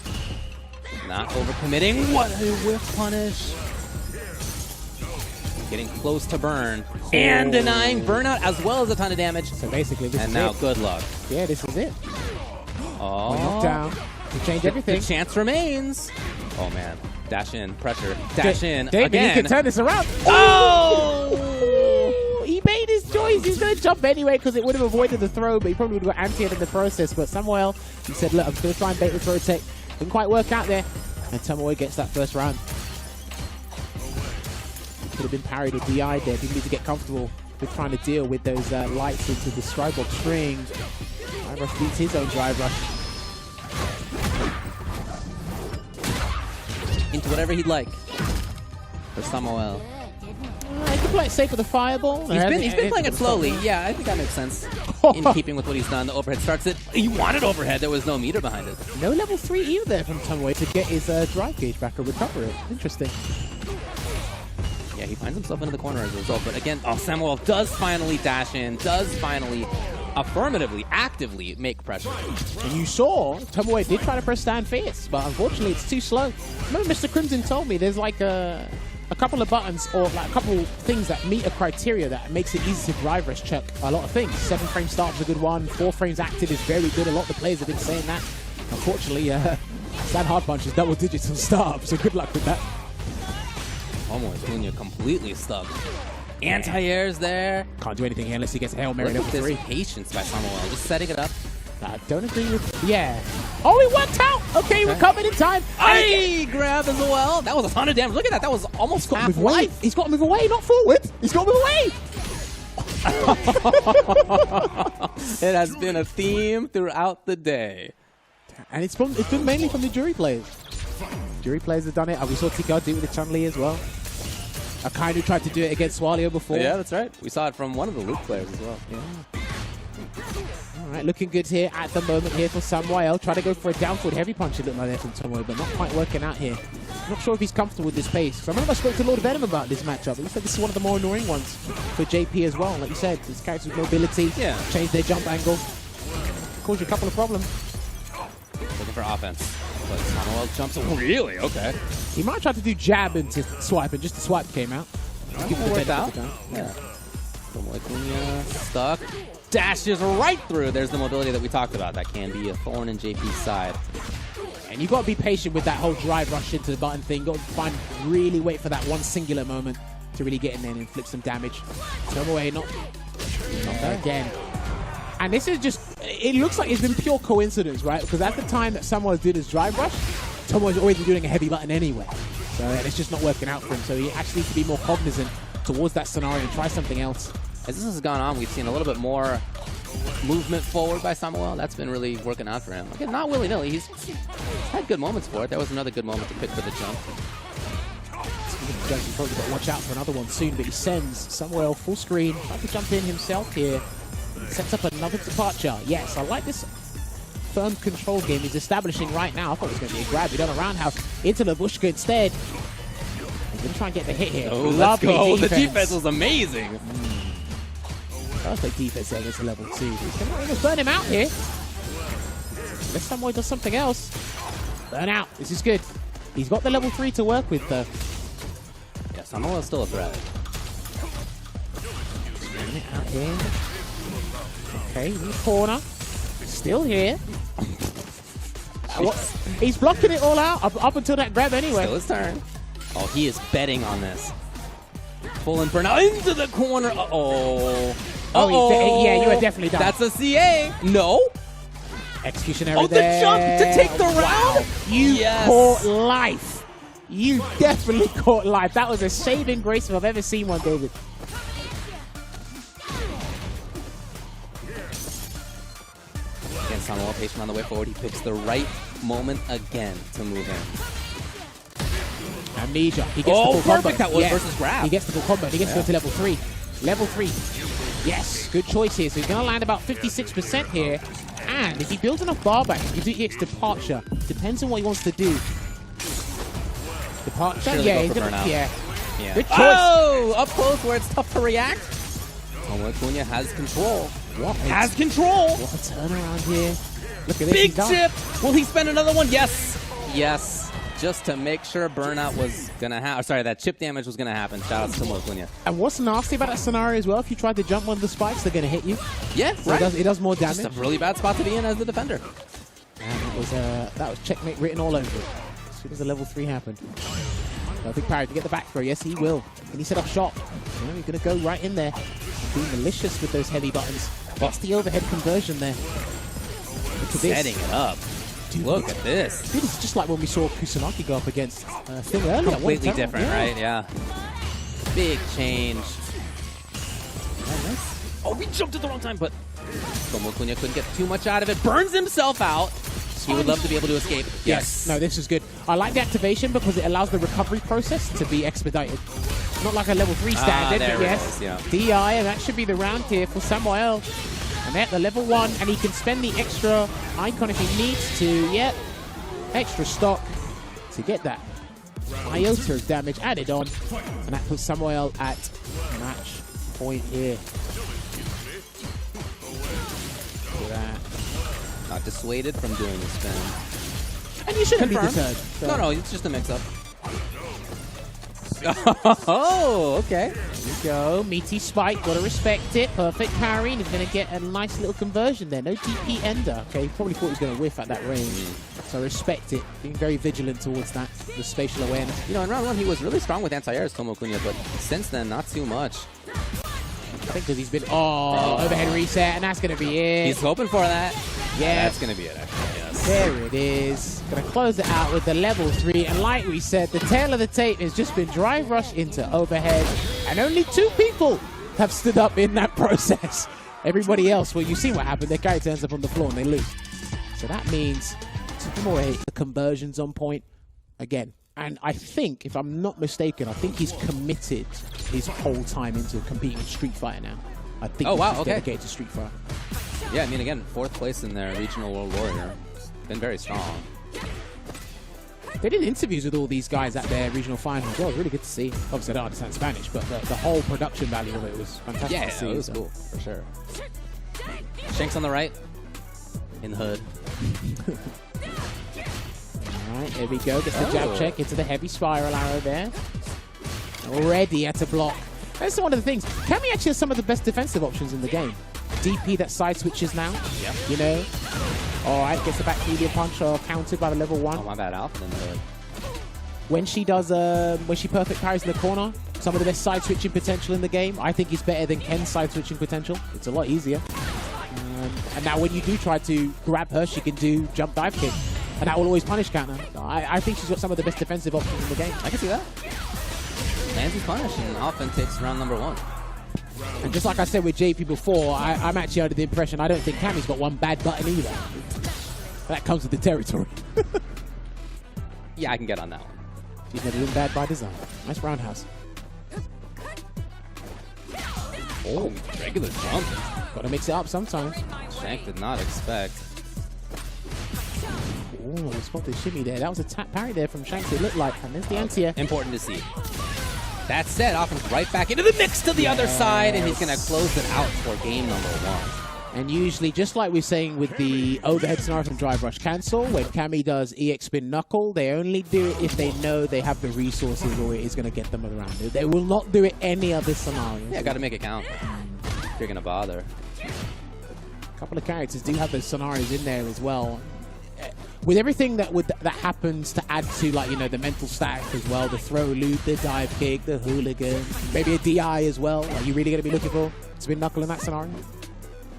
Not overcommitting. What a whiff punish. Getting close to burn. And denying burnout as well as a ton of damage.
So basically, this
and
is
now,
it.
good luck.
Yeah, this is it.
Oh.
Knockdown. To change everything.
The chance remains. Oh, man. Dash in. Pressure. Dash in.
David,
again.
he can turn this around.
Oh!
He made his choice. He's going to jump anyway because it would have avoided the throw, but he probably would have got anti-ed in the process. But Samuel, he said, look, I'm going to try and bait the throw tech. Didn't quite work out there. And Tomoe gets that first round. Could have been parried or DI'd there. People need to get comfortable with trying to deal with those lights into the stride box string. Drive Rush beats his own Drive Rush.
Into whatever he'd like for Samuel.
He can play it safe with the fireball.
He's been playing it slowly. Yeah, I think that makes sense. In keeping with what he's done, the overhead starts it. He wanted overhead. There was no meter behind it.
No level 3 either there from Tomoe to get his drive gauge back or recover it. Interesting.
Yeah, he finds himself into the corner as a result. But again, Samuel does finally dash in, does finally affirmatively, actively make pressure.
And you saw Tomoe did try to press stand fierce, but unfortunately it's too slow. Remember Mr. Crimson told me there's like a couple of buttons or like a couple things that meet a criteria that makes it easy to drive rush check a lot of things. 7 frame start is a good one. 4 frames active is very good. A lot of the players have been saying that. Unfortunately, stand hard punch is double digits on start, so good luck with that.
Almost Cunha completely stuck. Anti-airs there.
Can't do anything here unless he gets a Hail Mary
Look
level
at
3.
this patience by Samuel, just setting it up.
I don't agree with... Yeah. Oh, he worked out! Okay, recovered in time.
Hey, grab as well. That was a ton of damage. Look at that. That was almost half life.
He's got to move away, not forward. He's got to move away.
It has been a theme throughout the day.
And it's been mainly from the jury players. Jury players have done it. We saw Tika do it with the Chun-Li as well. Akainu tried to do it against Swalio before.
Yeah, that's right. We saw it from one of the Luke players as well.
Yeah. All right, looking good here at the moment here for Samuel. Try to go for a downward heavy punch, it looked like there from Tomoe, but not quite working out here. Not sure if he's comfortable with this pace. So I remember I spoke to Lord Venom about this matchup. He said this is one of the more annoying ones for JP as well. Like you said, his characters with mobility, change their jump angle, cause you a couple of problems.
Looking for offense. But Samuel jumps. Really? Okay.
He might try to do jab into swipe, and just the swipe came out.
Give it worked out. Yeah. Cunha stuck. Dashes right through. There's the mobility that we talked about. That can be a thorn in JP's side.
And you've got to be patient with that whole drive rush into the button thing. Got to really wait for that one singular moment to really get in there and inflict some damage. Tomoe not there again. And this is just, it looks like it's been pure coincidence, right? Because at the time that someone did his drive rush, Tomoe's already doing a heavy button anyway. So it's just not working out for him. So he actually needs to be more cognizant towards that scenario and try something else.
As this has gone on, we've seen a little bit more movement forward by Samuel. That's been really working out for him. Again, not willy-nilly. He's had good moments for it. That was another good moment to pick for the jump.
He's probably got to watch out for another one soon, but he sends Samuel full screen. Trying to jump in himself here. Sets up another departure. Yes, I like this firm control game he's establishing right now. I thought it was going to be a grab. He done a roundhouse into Labushka instead. He's going to try and get the hit here.
Oh, let's go. The defense was amazing.
Perfect defense there against level 2. He's going to burn him out here. Unless Samuel does something else. Burn out. This is good. He's got the level 3 to work with, though.
Yeah, Samuel is still a threat.
Burn it out here. Okay, in the corner. Still here. He's blocking it all out up until that grab anyway.
Still his turn. Oh, he is betting on this. Full and burn out into the corner. Uh-oh.
Oh, yeah, you are definitely done.
That's a CA. No.
Execution error
Oh,
there.
the jump to take the round.
You caught life. You definitely caught life. That was a saving grace if I've ever seen one, David.
Again, Samuel patient on the way forward. He picks the right moment again to move in.
Amnesia. He gets the full
perfect.
combo.
That was versus grab.
He gets the full combo. He gets to go to level 3. Level 3. Yes, good choice here. So he's going to land about 56% here. And if he builds enough bar back, he can do EX departure. Depends on what he wants to do. Departure? Yeah, he's going to... Yeah. Good choice.
Oh, up close where it's tough to react. Tomoe Cunha has control. Has control.
What a turnaround here. Look at this.
Big chip. Will he spend another one? Yes. Yes. Just to make sure burnout was going to happen. Sorry, that chip damage was going to happen. Shout out to Tomoe Cunha.
And what's nasty about that scenario as well, if you try to jump one of the spikes, they're going to hit you.
Yeah,
so
right.
It does more damage.
Just a really bad spot to be in as the defender.
And that was checkmate written all over it. As soon as the level 3 happened. I think Parry to get the back throw. Yes, he will. Can he set up shop? No, he's going to go right in there. Being malicious with those heavy buttons. What's the overhead conversion there?
Setting it up. Dude, look at this.
Dude, it's just like when we saw Kusanagi go up against Thing earlier.
Completely different, right? Yeah.
Big change. Oh, we jumped at the wrong time, but Tomokunya couldn't get too much out of it. Burns himself out. He would love to be able to escape. Yes.
No, this is good. I like the activation because it allows the recovery process to be expedited. Not like a level 3 standard,
there
but
it
yes.
is, yeah.
DI, and that should be the round here for Samuel. And they're at the level 1, and he can spend the extra icon if he needs to. Yep. Extra stock to get that iota of damage added on. And that puts Samuel at match point here. Look at that.
Not dissuaded from doing the spin.
And you shouldn't be
Confirmed.
deterred. So.
No, it's just a mix-up. Oh, okay.
There you go. Meaty spike. Gotta respect it. Perfect parry. And he's going to get a nice little conversion there. No DP ender. Okay, he probably thought he was going to whiff at that range. So respect it. Being very vigilant towards that. The spatial awareness.
You know, in round 1, he was really strong with anti-airs, Tomokunya, but since then, not too much.
I think because he's been... Oh, overhead reset. And that's going to be it.
He's hoping for that.
Yeah.
That's going to be it, actually, yes.
There it is. Going to close it out with the level 3. And like we said, the tail of the tape has just been drive rush into overhead. And only 2 people have stood up in that process. Everybody else, well, you've seen what happened. Their character ends up on the floor and they lose. So that means Tomoe, the conversion's on point again. And I think, if I'm not mistaken, I think he's committed his whole time into competing in Street Fighter now. I think he's dedicated to Street Fighter.
Yeah, I mean, again, 4th place in their regional World Warrior. Been very strong.
They did interviews with all these guys at their regional final as well. Really good to see. Obviously, I don't understand Spanish, but the whole production value of it was fantastic to see.
Yeah, it was cool, for sure. Shanks on the right. In the hood.
All right, there we go. Gets the jab check into the heavy spiral arrow there. Already at a block. That's one of the things. Kami actually has some of the best defensive options in the game. DP that side switches now.
Yeah.
You know. All right, gets the back medium punch countered by the level 1.
Oh, my bad, Alpha in the hood.
When she does, when she perfect parries in the corner, some of the best side switching potential in the game. I think he's better than Ken's side switching potential. It's a lot easier. And now when you do try to grab her, she can do jump dive kick. And that will always punish counter. I think she's got some of the best defensive options in the game.
I can see that. Nancy's punish, and Alpha takes round number 1.
And just like I said with JP before, I'm actually under the impression I don't think Kami's got one bad button either. That comes with the territory.
Yeah, I can get on that one.
She's never been bad by design. Nice roundhouse.
Oh, regular jump.
Gotta mix it up sometimes.
Shank did not expect.
Oh, spot the shimmy there. That was a tap parry there from Shanks, it looked like. And there's the anti-air.
Important to see. That said, Offen's right back into the mix to the other side, and he's going to close it out for game number 1.
And usually, just like we're saying with the overhead scenario from Drive Rush Cancel, when Kami does EX Spin Knuckle, they only do it if they know they have the resources or it is going to get them around. They will not do it any other scenario.
Yeah, got to make it count if you're going to bother.
A couple of characters do have those scenarios in there as well. With everything that happens to add to, like, you know, the mental stack as well, the throw loop, the dive kick, the hooligan, maybe a DI as well. Are you really going to be looking for Spin Knuckle in that scenario?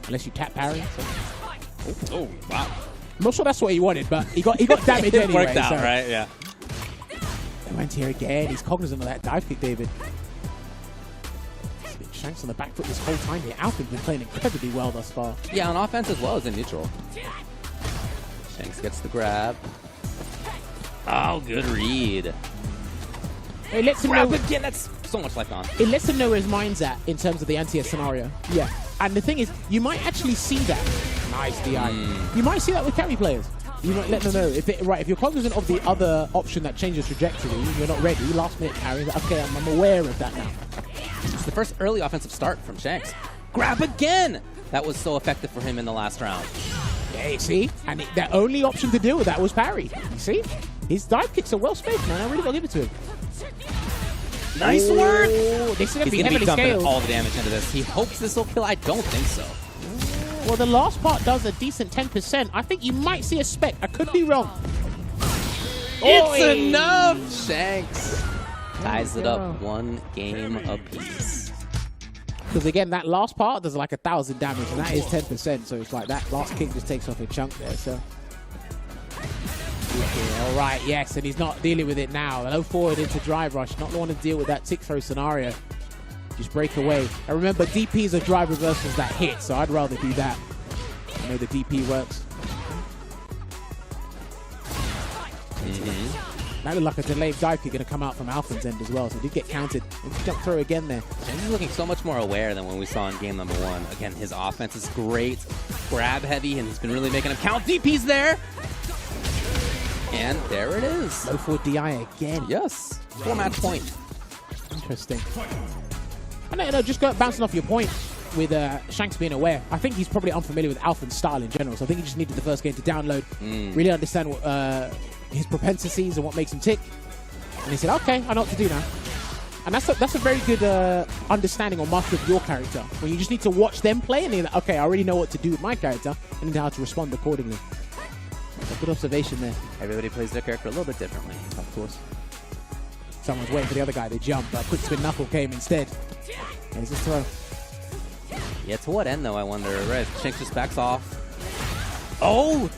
Unless you tap parry. So.
Oh, wow.
I'm not sure that's what he wanted, but he got damage
It
anyway.
worked out,
so.
right? Yeah.
They went here again. He's cognizant of that dive kick, David. Shanks on the back foot this whole time here. Alpin's been playing incredibly well thus far.
Yeah, on offense as well as in neutral. Shanks gets the grab. Oh, good read.
It lets him
Grab
know.
again. That's so much life gone.
It lets him know where his mind's at in terms of the anti-air scenario. Yeah. And the thing is, you might actually see that. Nice DI. You might see that with carry players. You might let them know if you're cognizant of the other option that changes trajectory, you're not ready. Last minute carry. Okay, I'm aware of that now.
It's the first early offensive start from Shanks. Grab again. That was so effective for him in the last round.
Yeah, you see? And the only option to deal with that was parry. You see? His dive kicks are well spaced, man. I really got to give it to him.
Nice work.
This is going to be
He's going to
heavily
be dumping
scaled.
all the damage into this. He hopes this will kill. I don't think so.
Well, the last part does a decent 10%. I think you might see a spec. I could be wrong.
It's enough. Shanks ties it up 1 game apiece.
Because again, that last part does like 1,000 damage, and that is 10%. So it's like that last kick just takes off a chunk there. So All right, yes, and he's not dealing with it now. Low forward into drive rush. Not the one to deal with that tick throw scenario. Just break away. And remember, DPs are drive reversals that hit, so I'd rather do that. I know the DP works. That looked like a delayed dive kick going to come out from Alphen's end as well, so he did get counted. Let's jump through again there.
And he's looking so much more aware than when we saw in game number 1. Again, his offense is great, grab heavy, and he's been really making him count. DP's there! And there it is.
Low forward DI again.
Yes. 4-match point.
Interesting. And just bouncing off your point with Shanks being aware. I think he's probably unfamiliar with Alphen's style in general, so I think he just needed the first game to download, really understand what, his propensities and what makes him tick. And he said, okay, I know what to do now. And that's a very good understanding or master of your character, when you just need to watch them play and you're like, okay, I already know what to do with my character and know how to respond accordingly. That's a good observation there.
Everybody plays their character a little bit differently.
Of course. Someone's waiting for the other guy to jump, but quick spin knuckle came instead. There's this throw.
Yeah, to what end though, I wonder? Right, Shanks just backs off. Oh!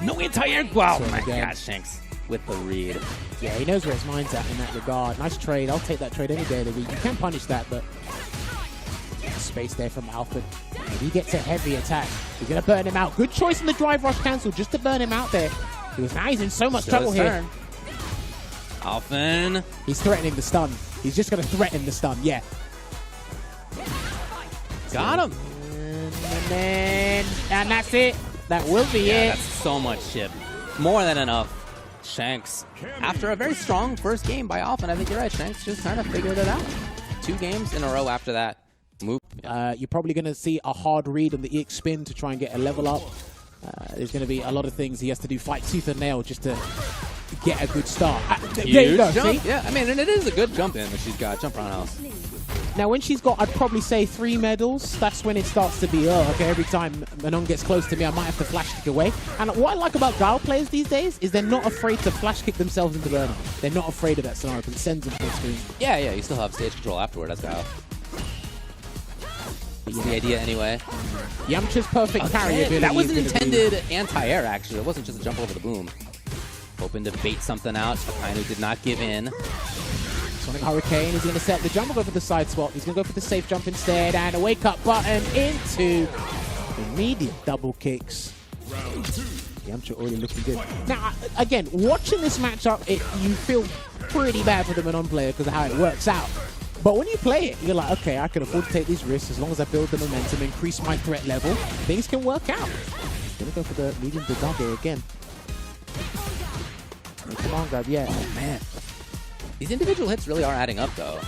No anti-air! Wow, my God, Shanks with the read.
Yeah, he knows where his mind's at in that regard. Nice trade. I'll take that trade any day of the week. You can punish that, but space there from Alphen. If he gets a heavy attack, he's going to burn him out. Good choice in the drive rush cancel just to burn him out there. Because now he's in so much trouble here.
Alphen.
He's threatening the stun. He's just going to threaten the stun, yeah.
Got him.
And that's it. That will be it.
That's so much chip. More than enough. Shanks, after a very strong first game by Alphen, I think you're right. Shanks just kind of figured it out. 2 games in a row after that. Move.
You're probably going to see a hard read on the EX spin to try and get a level up. There's going to be a lot of things he has to do, fight tooth and nail just to get a good start. There you go,
jump.
see?
Yeah, I mean, and it is a good jump in that she's got. Jump around house.
Now, when she's got, I'd probably say 3 medals, that's when it starts to be, oh, okay, every time Manon gets close to me, I might have to flash kick away. And what I like about Guile players these days is they're not afraid to flash kick themselves into burnout. They're not afraid of that scenario because it sends them full screen.
Yeah, you still have stage control afterward as Guile. That's the idea anyway.
Yamcha's perfect parry ability.
That was an intended anti-air, actually. It wasn't just a jump over the boom. Hoping to bait something out. Akainu did not give in.
Sonic Hurricane is going to set the jump, go for the side swap. He's going to go for the safe jump instead, and a wake up button into immediate double kicks. Yamcha already looking good. Now, again, watching this matchup, you feel pretty bad for the Manon player because of how it works out. But when you play it, you're like, okay, I can afford to take these risks as long as I build the momentum, increase my threat level. Things can work out. He's going to go for the medium Dodage again. Come on, grab, yeah.
Oh, man. These individual hits really are adding up, though.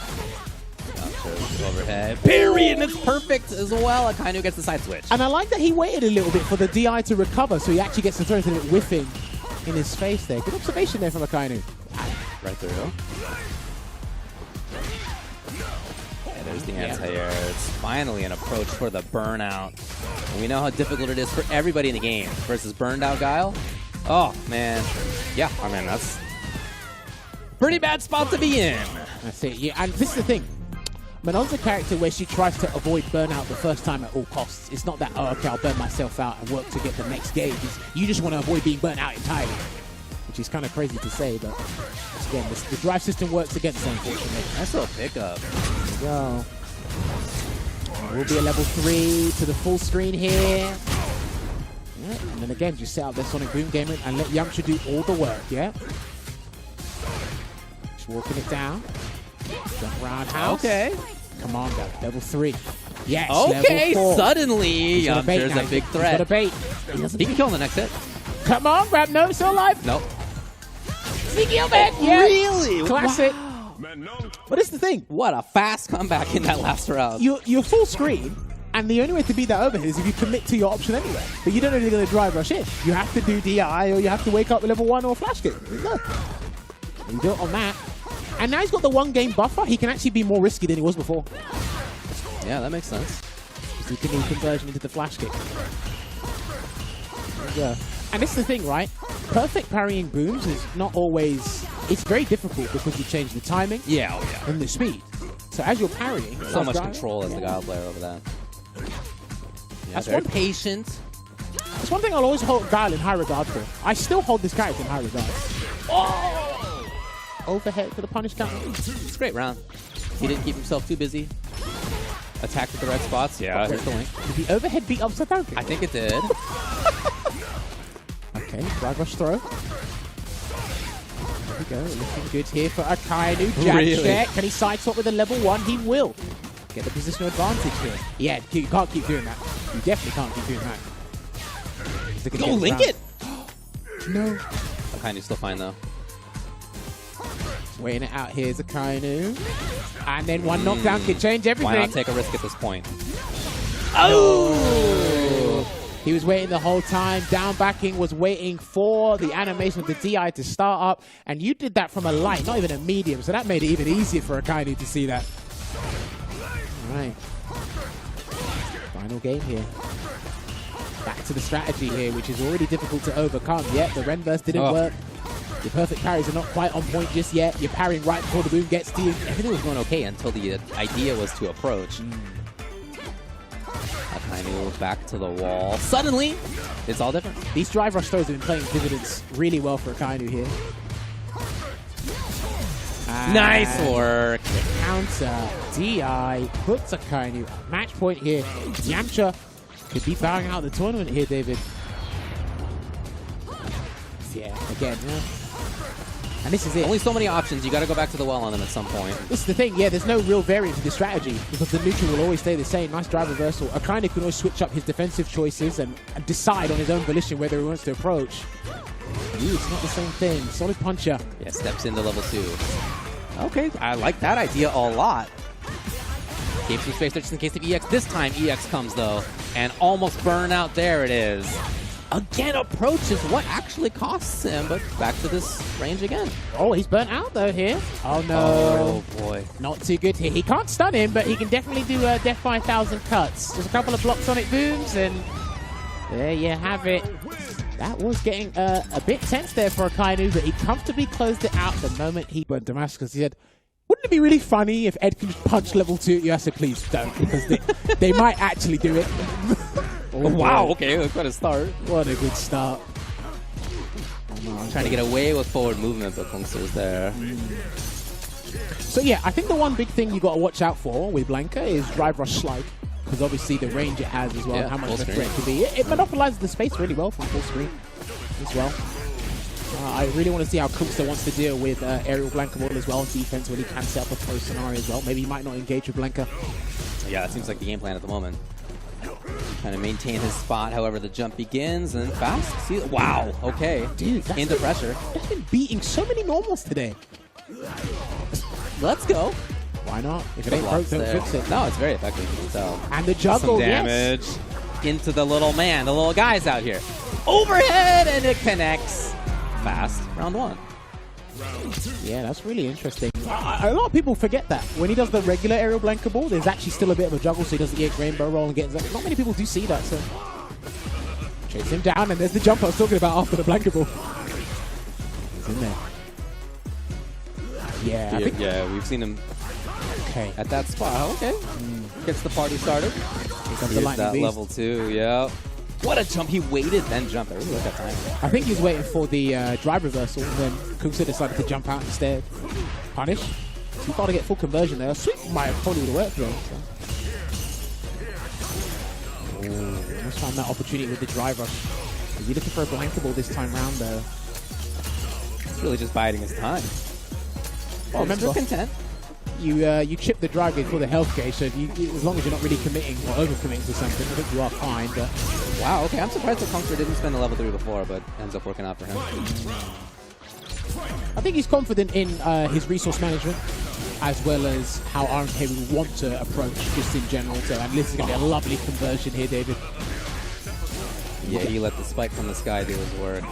Overhead. Parry, and it's perfect as well. Akainu gets the side switch.
And I like that he waited a little bit for the DI to recover, so he actually gets the throw instead of it whiffing in his face there. Good observation there from Akainu.
Right through. Yeah, there's the anti-air. It's finally an approach for the burnout. And we know how difficult it is for everybody in the game versus burned out Guile. Oh, man. Yeah, I mean, that's pretty bad spot to be in.
That's it, yeah. And this is the thing. Manon's a character where she tries to avoid burnout the first time at all costs. It's not that, oh, okay, I'll burn myself out and work to get the next game. You just want to avoid being burnt out entirely, which is kind of crazy to say, but again, the drive system works against them, unfortunately.
Nice little pickup.
There we go. We'll be a level 3 to the full screen here. Yeah, and then again, just set up their Sonic Boom game and let Yamcha do all the work, yeah? Just walking it down. Jump around house.
Okay.
Come on, go. Level 3. Yes,
okay,
level 4.
Suddenly, Yamcha's a big threat.
He's got a bait.
He can kill on the next hit.
Come on, grab. No, still alive.
Nope.
Sneaky overhead. Yeah.
Really?
Classic.
Wow.
But it's the thing.
What a fast comeback in that last round.
You're full screen, and the only way to beat that overhead is if you commit to your option anyway. But you don't know if you're going to drive rush in. You have to do DI, or you have to wake up with level 1 or flash kick. There you go. He built on that. And now he's got the 1-game buffer. He can actually be more risky than he was before.
Yeah, that makes sense.
He can do conversion into the flash kick. There you go. And this is the thing, right? Perfect parrying booms is not always... It's very difficult because you change the timing and the speed. So as you're parrying...
So much control as the Guile player over that. Yeah, very patient.
It's one thing I'll always hold Guile in high regard for. I still hold this character in high regard. Oh! Overhead for the punish counter.
It's a great round. He didn't keep himself too busy. Attacked at the right spots. Yeah, here's the link.
Did the overhead beat upside down?
I think it did.
Okay, drive rush throw. There we go. Looking good here for Akainu. Jab check. Can he side swap with a level 1? He will. Get the positional advantage here. Yeah, you can't keep doing that. You definitely can't keep doing that.
Go link it!
No.
Akainu's still fine though.
Waiting it out here is Akainu. And then one knockdown could change everything.
Why not take a risk at this point?
Oh! He was waiting the whole time. Down backing was waiting for the animation of the DI to start up. And you did that from a light, not even a medium. So that made it even easier for Akainu to see that. All right. Final game here. Back to the strategy here, which is already difficult to overcome. Yet the Ren burst didn't work. Your perfect parries are not quite on point just yet. You're parrying right before the boom gets to you.
Everything was going okay until the idea was to approach. Akainu back to the wall. Suddenly, it's all different.
These drive rush throws have been playing dividends really well for Akainu here.
Nice work.
The counter, DI, puts Akainu. Match point here. Yamcha could be bowing out the tournament here, David. Yeah, again, yeah. And this is it.
Only so many options. You got to go back to the well on them at some point.
This is the thing. Yeah, there's no real variant to this strategy because the neutral will always stay the same. Nice drive reversal. Akainu can always switch up his defensive choices and decide on his own volition whether he wants to approach. Ooh, it's not the same thing. Solid puncher.
Yeah, steps into level 2. Okay, I like that idea a lot. Gave some space there just in case of EX. This time EX comes though, and almost burnout. There it is. Again, approach is what actually costs him, but back to this range again.
Oh, he's burnt out though here. Oh no.
Oh boy.
Not too good here. He can't stun him, but he can definitely do Death by 1,000 cuts. Just a couple of block sonic booms, and there you have it. That was getting a bit tense there for Akainu, but he comfortably closed it out the moment he burned Damascus. He said, wouldn't it be really funny if Ed could punch level 2 at you? I said, please don't, because they might actually do it.
Oh, wow, okay, that's quite a start.
What a good start.
I'm trying to get away with forward movement, but Kungster's there.
So yeah, I think the one big thing you got to watch out for with Blanka is drive rush slide, because obviously the range it has as well,
yeah,
and how much of a
screen.
threat it can be. It monopolizes the space really well from full screen as well. I really want to see how Kungster wants to deal with aerial Blanka ball as well on defense when he can set up a throw scenario as well. Maybe he might not engage with Blanka.
Yeah, that seems like the game plan at the moment. Trying to maintain his spot, however the jump begins, and fast. See, wow, okay.
Dude,
into pressure.
That's been beating so many normals today.
Let's go.
Why not? If it ain't broke, don't fix it.
No, it's very effective. So,
and the juggle,
some damage into the little man. The little guy's out here. Overhead, and it connects. Fast. Round 1.
Yeah, that's really interesting. A lot of people forget that. When he does the regular aerial Blanka ball, there's actually still a bit of a juggle, so he doesn't get rainbow roll and get... Not many people do see that, so... Chase him down, and there's the jump I was talking about after the Blanka ball. He's in there. Yeah, I think...
Yeah, we've seen him at that spot. Okay. Gets the party started.
Here comes the lightning beast.
Level 2, yeah. What a jump. He waited, then jumped. I really like that time.
I think he was waiting for the drive reversal, and then Kungster decided to jump out instead. Punish. So you got to get full conversion there. Sweep might have probably would have worked though. So. Let's find that opportunity with the drive rush. Is he looking for a Blanka ball this time round though?
He's really just biding his time.
Oh, remember,
content.
You chip the drive gauge for the health gauge, so if you, as long as you're not really committing or over-committing to something, I think you are fine. But
wow, okay, I'm surprised that Kungster didn't spend the level 3 before, but ends up working out for him.
I think he's confident in his resource management, as well as how RMK would want to approach just in general. So, and this is going to be a lovely conversion here, David.
Yeah, he let the spike from the sky do his work.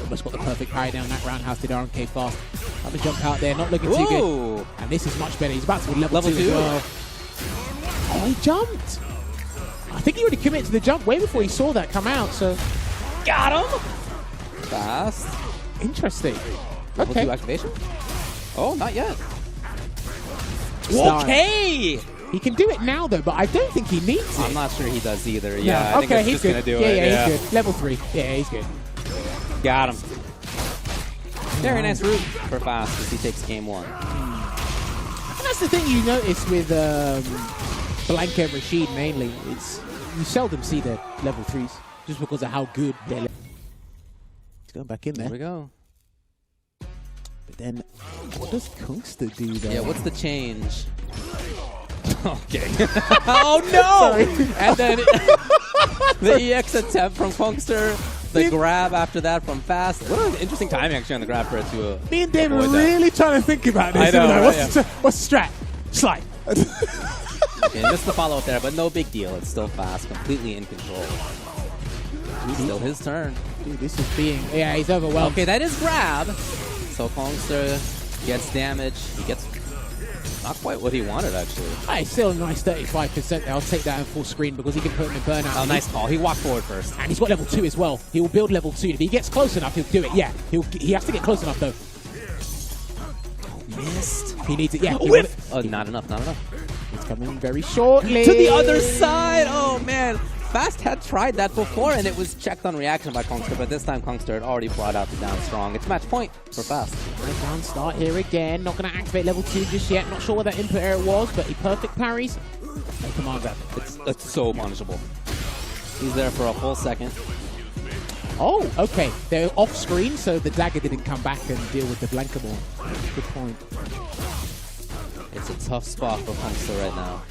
Almost got the perfect parry down that roundhouse, did RMK fast. Another jump out there, not looking too good. And this is much better. He's about to be level 2 as well. Oh, he jumped. I think he already committed to the jump way before he saw that come out, so...
Got him! Fast.
Interesting.
Level 2 activation? Oh, not yet.
Start.
Okay!
He can do it now, though, but I don't think he needs it.
I'm not sure he does either. Yeah,
No.
I think
Okay,
it's
he's
just
good.
going to do
yeah,
it.
Yeah, he's good. Level 3. Yeah, he's good.
Got him. Very nice route for Fast as he takes game 1.
And that's the thing you notice with Blanca and Rashid mainly. It's you seldom see the level 3s just because of how good they're. He's going back in there.
There we go.
But then, what does Kungster do there?
Yeah, what's the change? Okay. Oh no! And then the EX attempt from Kongster, the grab after that from Fast. What an interesting timing actually on the grab for it to
Me and David were really trying to think about this.
I know,
Like,
right,
what's the strat? Slide.
Okay, missed the follow up there, but no big deal. It's still Fast, completely in control. Still his turn.
Dude, this is being... Yeah, he's overwhelmed.
Okay, that is grab. So Kongster gets damage. He gets not quite what he wanted, actually.
Hey, still a nice 35%. I'll take that in full screen because he can put him in burnout.
Oh, nice call. He walked forward first.
And he's got level 2 as well. He will build level 2. If he gets close enough, he'll do it. Yeah, he has to get close enough, though.
Missed.
He needs it. Yeah.
Oh, not enough, not enough.
He's coming very shortly.
To the other side. Oh, man. Fast had tried that before, and it was checked on reaction by Kongster, but this time Kongster had already brought out the down strong. It's match point for Fast.
Nice down start here again. Not going to activate level 2 just yet. Not sure what that input error was, but he perfect parries. No command grab.
It's so punishable. He's there for a full second.
Oh, okay. They're off screen, so the dagger didn't come back and deal with the Blanca ball. Good point.
It's a tough spot for Kongster right now.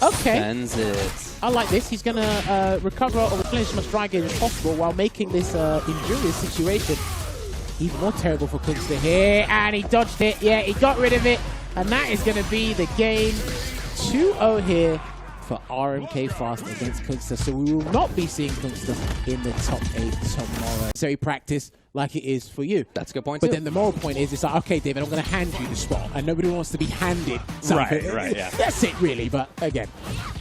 Okay.
Sends it.
I like this. He's going to recover or replenish as much dry gauge as possible while making this injurious situation even more terrible for Kungster here. And he dodged it. Yeah, he got rid of it. And that is going to be the game. 2-0 here for RMK Fast against Kungster. So we will not be seeing Kungster in the top 8 tomorrow. So he practice like it is for you.
That's a good point,
But
too.
then the moral point is, it's like, okay, David, I'm going to hand you the spot. And nobody wants to be handed something.
Right, yeah.
That's it, really. But again,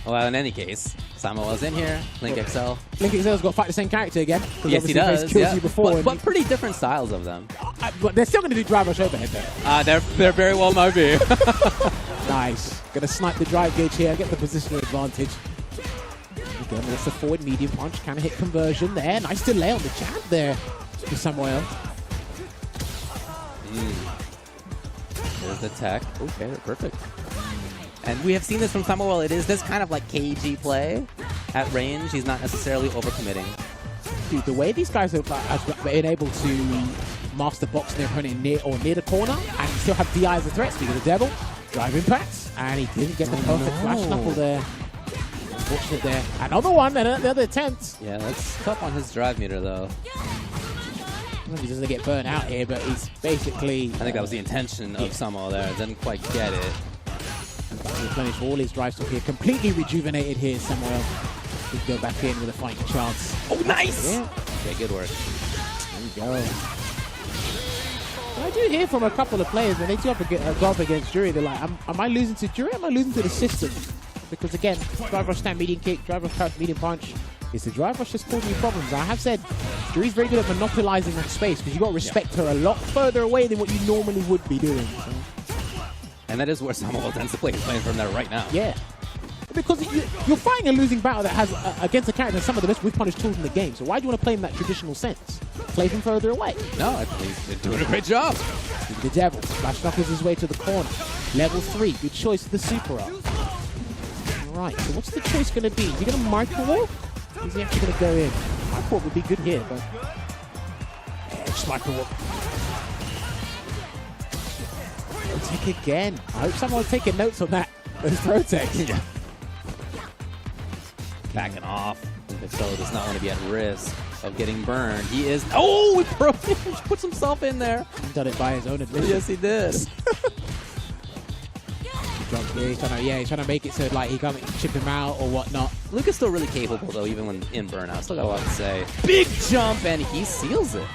Well, in any case, Samuel's in here. Link XL.
Link XL's got to fight the same character again.
Yes, he does.
He's killed
Yeah.
you before.
But pretty different styles of them.
But they're still going to do drive rush overhead, though.
They're very well might be.
Nice. Going to snipe the drive gauge here, get the positional advantage. Again, that's the forward medium punch. Kind of hit conversion there. Nice delay on the jab there for Samuel.
There's the tech. Okay, perfect. And we have seen this from Samuel. It is this kind of like KG play. At range, he's not necessarily overcommitting.
Dude, the way these guys have been able to master box their opponent near the corner and still have DI as a threat, speaking of the devil, drive impacts, and he didn't get the perfect flash knuckle there. Unfortunate there. Another one, and another attempt.
Yeah, that's tough on his drive meter, though.
He doesn't get burnt out here, but he's basically...
I think that was the intention of Samuel there. Didn't quite get it.
Replenish all his drives here. Completely rejuvenated here, Samuel. He'd go back in with a fighting chance.
Oh, nice!
Yeah.
Okay, good work.
There we go. I do hear from a couple of players when they go up against Jury, they're like, am I losing to Jury? Am I losing to the system? Because again, drive rush stand, medium kick, drive rush crouch, medium punch. It's the drive rush that's causing you problems. I have said, Jury's very good at monopolizing that space because you've got to respect her a lot further away than what you normally would be doing. So.
And that is where Samuel tends to play. He's playing from there right now.
Yeah. Because you're fighting a losing battle that has, against a character that's some of the best with punish tools in the game. So why do you want to play in that traditional sense? Play from further away.
No, I think he's doing a great job.
The devil. Flash knuckles his way to the corner. Level 3. Good choice for the super up. Alright, so what's the choice going to be? Is he going to microwalk? Or is he actually going to go in? Microwalk would be good here, but... Yeah, just microwalk. Protect again. I hope someone's taking notes on that. Those protect.
Yeah. Backing off. Costello does not want to be at risk of getting burned. He is... Oh, he puts himself in there.
He's done it by his own admission.
Yes, he did.
He's trying to make it so like he can't chip him out or whatnot.
Luke is still really capable, though, even when in burnout. Still got a lot to say. Big jump, and he seals it.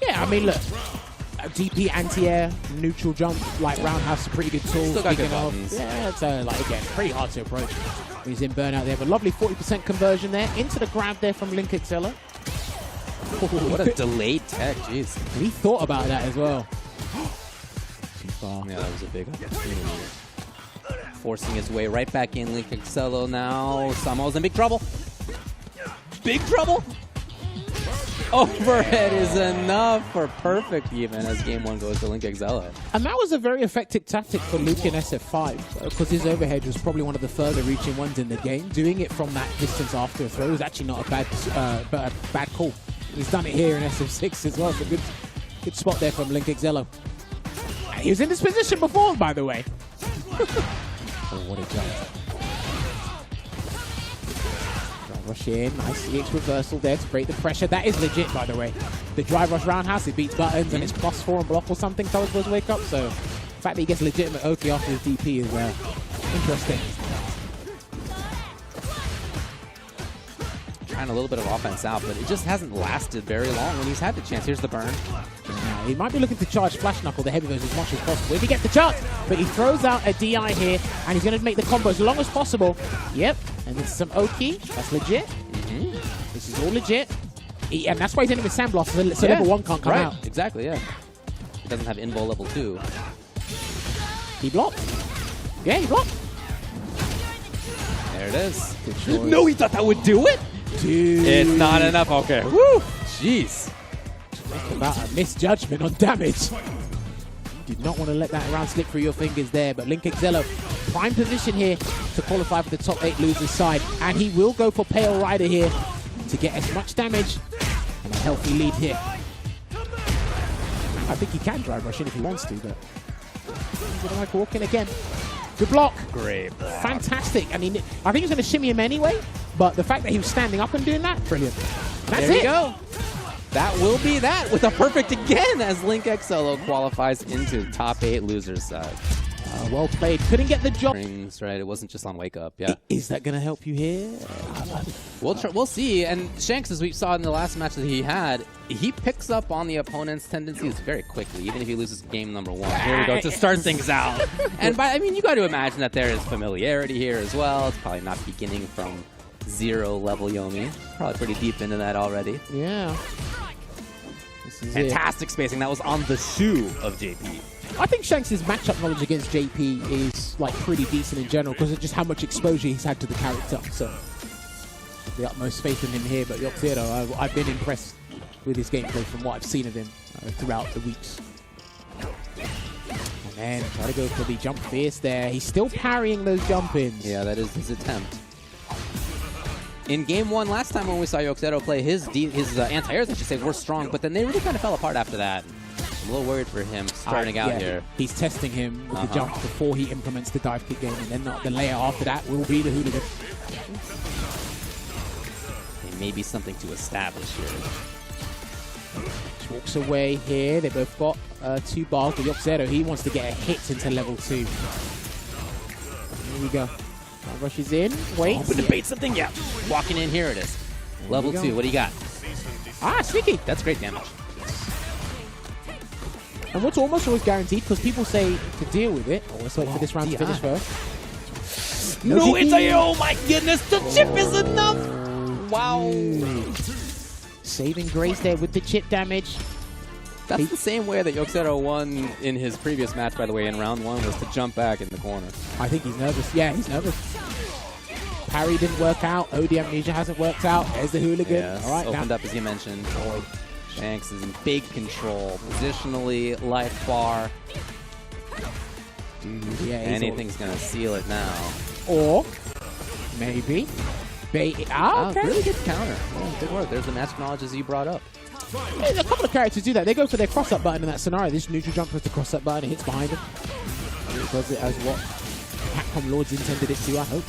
Yeah, I mean, look. DP, anti-air, neutral jump, like roundhouse, a pretty good tool.
Still got good buttons.
Yeah, so like again, pretty hard to approach. He's in burnout there, but lovely 40% conversion there. Into the grab there from Link XL.
What a delayed tech, jeez.
He thought about that as well. Too far.
Yeah, that was a big opportunity. forcing his way right back in. Link Excello now. Samo's in big trouble. Big trouble? Overhead is enough for perfect even as game 1 goes to Link Excello.
And that was a very effective tactic for Luke in SF5 because his overhead was probably one of the further reaching ones in the game. Doing it from that distance after a throw is actually not a bad call. He's done it here in SF6 as well. It's a good spot there from Link Excello. He was in this position before, by the way. Oh, what a jump. Rush in, nice EX reversal there to break the pressure. That is legit, by the way. The drive rush roundhouse, it beats buttons and it's +4 on block or something, so supposed to wake up. So the fact that he gets legitimate OK after his DP is interesting.
Trying a little bit of offense out, but it just hasn't lasted very long when he's had the chance. Here's the burn.
He might be looking to charge Flash Knuckle, the heavy verse, as much as possible if he gets the chance. But he throws out a DI here, and he's going to make the combo as long as possible. Yep, and this is some Oki. That's legit. This is all legit. And that's why he's ending with Sandblast, so level 1 can't come out.
Exactly, yeah. He doesn't have invul level 2.
He blocked. Yeah, he blocked.
There it is.
Good choice.
No, he thought that would do it?
Dude.
It's not enough. Okay. Woo! Jeez.
Talk about a misjudgment on damage. Did not want to let that round slip through your fingers there, but Link Excello, prime position here to qualify for the top 8 losers side, and he will go for Pale Rider here to get as much damage and a healthy lead here. I think he can drive rush in if he wants to, but he's going to like walk in again. Good block.
Great block.
Fantastic. I mean, I think he was going to shimmy him anyway, but the fact that he was standing up and doing that, brilliant. That's
there
it.
You go. That will be that with a perfect again as Link Excello qualifies into the top 8 losers side.
Well played. Couldn't get the job.
Right, it wasn't just on Wake Up. Yeah.
Is that going to help you here?
We'll see. And Shanks, as we saw in the last match that he had, he picks up on the opponent's tendencies very quickly, even if he loses game number 1. Here we go to start things out. And I mean, you got to imagine that there is familiarity here as well. It's probably not beginning from 0 level Yomi. Probably pretty deep into that already.
Yeah.
Fantastic spacing. That was on the shoe of JP.
I think Shanks' matchup knowledge against JP is like pretty decent in general because of just how much exposure he's had to the character. So the utmost faith in him here. But Yoxero, I've been impressed with his gameplay from what I've seen of him throughout the weeks. And then try to go for the jump fierce there. He's still parrying those jump-ins.
Yeah, that is his attempt. In game 1 last time when we saw Yoxero play, his anti-airs, I should say, were strong, but then they really kind of fell apart after that. I'm a little worried for him starting out here.
He's testing him with the jump before he implements the dive kick game, and then the layer after that will be the hooligan.
There may be something to establish here.
Just walks away here. They both got 2 bars. But Yoxero, he wants to get a hit into level 2. Here we go. Rushes in. Wait.
Hoping to bait something. Yeah. Walking in. Here it is. Level 2. What do you got?
Ah, sneaky.
That's great damage.
And what's almost always guaranteed, because people say to deal with it. Oh, let's wait for this round to finish first.
No, it's a... Oh my goodness. The chip is enough. Wow.
Saving grace there with the chip damage.
That's the same way that Yoxero won in his previous match, by the way, in round 1, was to jump back in the corner.
I think he's nervous. Yeah, he's nervous. Parry didn't work out. OD Amnesia hasn't worked out. There's the hooligan.
Yes,
all right,
opened up as you mentioned. Shanks is in big control. Positionally, life bar.
Dude, yeah,
anything's going to seal it now.
Or maybe bait it out. Okay.
Really good counter. Yeah, good work. There's the match knowledge as you brought up.
A couple of characters do that. They go for their cross-up button in that scenario. This neutral jump was the cross-up button. It hits behind him. He does it as what Capcom Lords intended it to, I hope.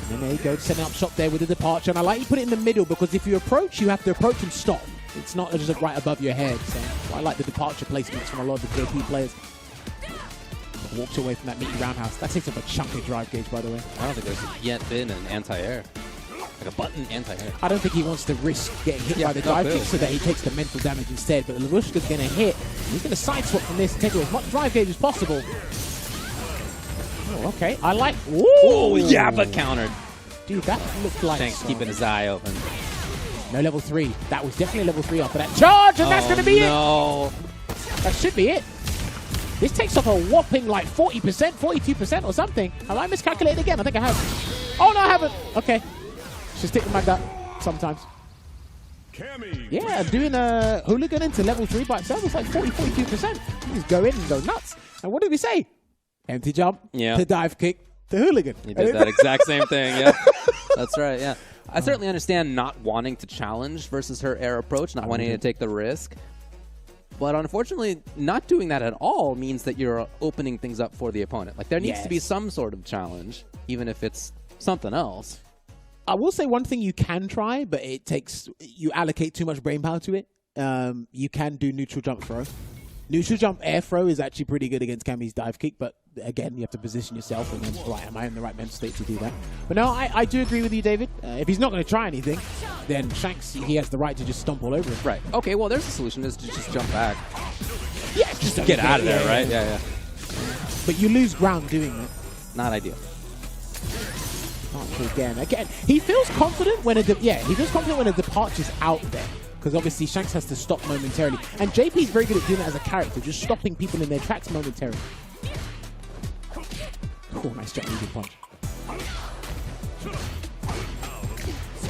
And then there you go, setting up shop there with the departure. And I like you put it in the middle because if you approach, you have to approach and stop. It's not just right above your head. So I like the departure placements from a lot of the JP players. Walks away from that meaty roundhouse. That takes up a chunky drive gauge, by the way.
I don't think there's yet been an anti-air. Like a button anti-air.
I don't think he wants to risk getting hit by the dive kick so that he takes the mental damage instead. But Lavushka's going to hit. He's going to side swap from this and take away as much drive gauge as possible. Oh, okay. I like... Ooh.
Oh, yeah, but countered.
Dude, that looked like...
Shanks keeping his eye open.
No level 3. That was definitely level 3 after that charge, and that's going to be it.
No.
That should be it. This takes off a whopping like 40%, 42% or something. Have I miscalculated again? I think I have. Oh, no, I haven't. Okay. Should stick with my gut sometimes. Yeah, doing a hooligan into level 3 by itself is like 42%. You just go in and go nuts. And what did we say? Empty jump, the dive kick, the hooligan.
You did that exact same thing, yeah. That's right, yeah. I certainly understand not wanting to challenge versus her air approach, not wanting to take the risk. But unfortunately, not doing that at all means that you're opening things up for the opponent. Like, there needs to be some sort of challenge, even if it's something else.
I will say one thing you can try, but it takes, you allocate too much brain power to it. You can do neutral jump throw. Neutral jump air throw is actually pretty good against Cammy's dive kick, but again, you have to position yourself and then, right, am I in the right mental state to do that? But no, I do agree with you, David. If he's not going to try anything, then Shanks, he has the right to just stomp all over it.
Right. Okay, well, there's a solution, is to just jump back.
Yeah, just
get out of there, right? Yeah.
But you lose ground doing it.
Not ideal.
Again, he feels confident when he feels confident when a departure's out there. Because obviously Shanks has to stop momentarily. And JP's very good at doing that as a character, just stopping people in their tracks momentarily. Oh, nice jump, good punch.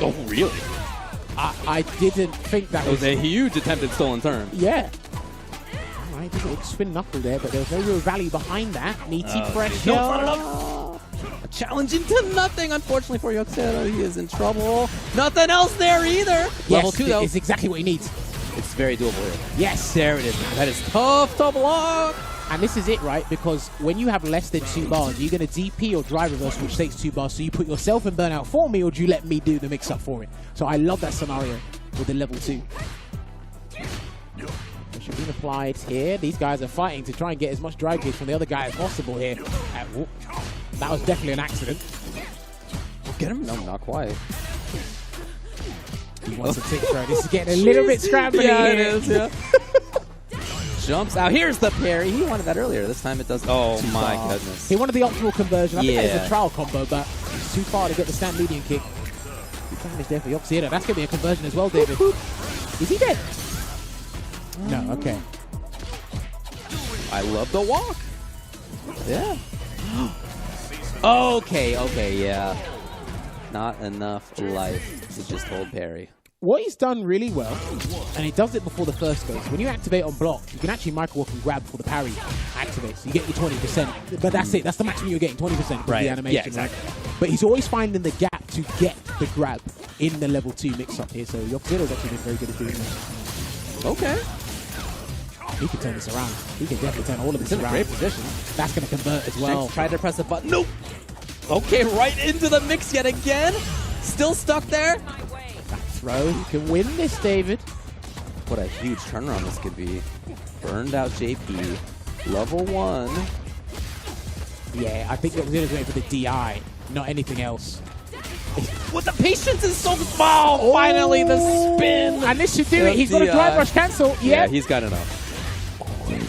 Oh, really?
I didn't think that
was a huge attempted stolen turn.
Yeah. Alright, did a little spin knuckle there, but there was no real value behind that. Meaty pressure.
A challenge into nothing, unfortunately for Yoxero. He is in trouble. Nothing else there either.
Yes,
Level 2, though.
It's exactly what he needs.
It's very doable here.
Yes.
There it is. That is tough to block.
And this is it, right? Because when you have less than 2 bars, you're going to DP or drive reverse, which takes 2 bars. So you put yourself in burnout for me, or do you let me do the mix-up for it? So I love that scenario with the level 2. Pressure being applied here. These guys are fighting to try and get as much drive gauge from the other guy as possible here. That was definitely an accident.
Get him? No, not quite.
He wants a tick throw. This is getting a little bit scrambly here.
It is, yeah. Jumps out. Here's the parry. He wanted that earlier. This time it does. Oh, my goodness.
He wanted the optimal conversion. I think that is a trial combo, but it's too far to get the stand median kick. Good damage there for Yoxero. That's going to be a conversion as well, David. Is he dead? No, okay.
I love the walk. Yeah. Okay, yeah. Not enough life to just hold parry.
What he's done really well, and he does it before the first goes, when you activate on block, you can actually micro-walk and grab before the parry activates. So you get your 20%. But that's it. That's the maximum you're getting, 20% from the animation.
Yeah, exactly.
Right? But he's always finding the gap to get the grab in the level 2 mix-up here. So Yoxero's actually been very good at doing that.
Okay.
He can turn this around. He can definitely turn all of this around.
In a great position.
That's going to convert as well.
Tried to press the button. Nope. Okay, right into the mix yet again. Still stuck there.
That throw. You can win this, David.
What a huge turnaround this could be. Burned out JP. Level 1.
Yeah, I think Yoxero's waiting for the DI, not anything else.
What the patience is so small. Oh, finally the spin.
And this should do it. He's got a drive rush cancel.
Yeah, he's got enough.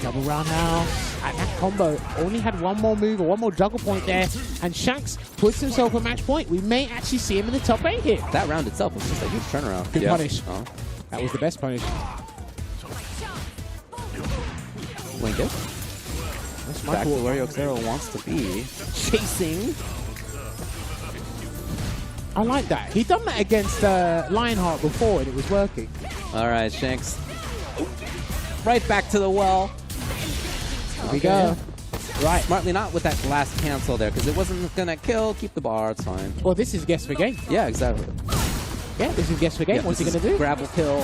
Double roundhouse. And that combo only had one more move or one more juggle point there. And Shanks puts himself a match point. We may actually see him in the top 8 here.
That round itself was just a huge turnaround.
Good punish. That was the best punish.
Link it. Back to where Yoxero wants to be. Chasing.
I like that. He done that against Lionheart before and it was working.
All right, Shanks. Right back to the well.
Here we go. Right.
Smartly not with that last cancel there because it wasn't going to kill. Keep the bar. It's fine.
Well, this is guess for game.
Yeah, exactly.
Yeah, this is guess for game. What's he going to do?
Grapple kill.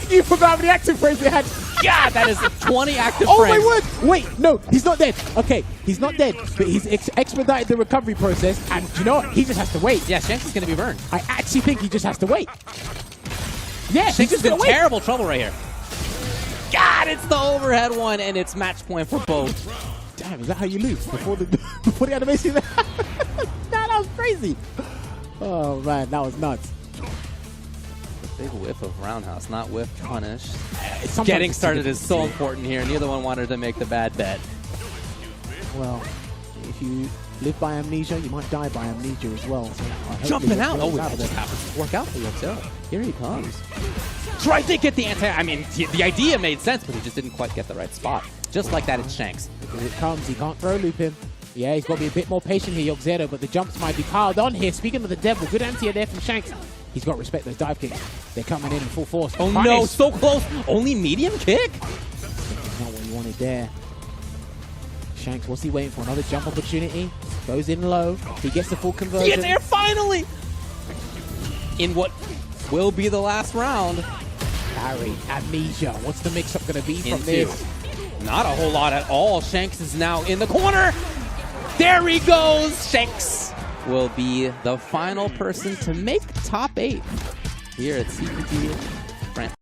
You forgot how many active frames we had.
God, that is 20 active frames.
Oh my word! Wait, no, he's not dead. Okay, he's not dead, but he's expedited the recovery process, and you know what? He just has to wait.
Yeah, Shanks is going to be burned.
I actually think he just has to wait. Yeah,
Shanks is in terrible trouble right here. God, it's the overhead one, and it's match point for both.
Damn, is that how you lose? Before the animation? That was crazy. Oh man, that was nuts.
Big whiff of roundhouse, not whiff punish.
Getting
started is so important here. Neither one wanted to make the bad bet.
Well, If you live by amnesia, you might die by amnesia as well. So
Jumping out.
Oh,
That just happens to work out for Yogzero. Here he comes.
Nice.
Tried to get the anti. I mean, the idea made sense, but he just didn't quite get the right spot. Just like that, it's Shanks.
Here it comes. He can't throw loop him. Yeah, he's got to be a bit more patient here, Yogzero, but the jumps might be piled on here. Speaking of the devil, good anti there from Shanks. He's got to respect those dive kicks. They're coming in full force.
Oh
Punish.
no, so close. Only medium kick?
Not what you wanted there. Shanks, what's he waiting for? Another jump opportunity. Goes in low. He gets the full conversion.
He gets air finally! In what will be the last round.
Parry, amnesia. What's the mix-up going to be from
Into.
this?
Not a whole lot at all. Shanks is now in the corner. There he goes. Shanks will be the final person to make top 8 here at CPT.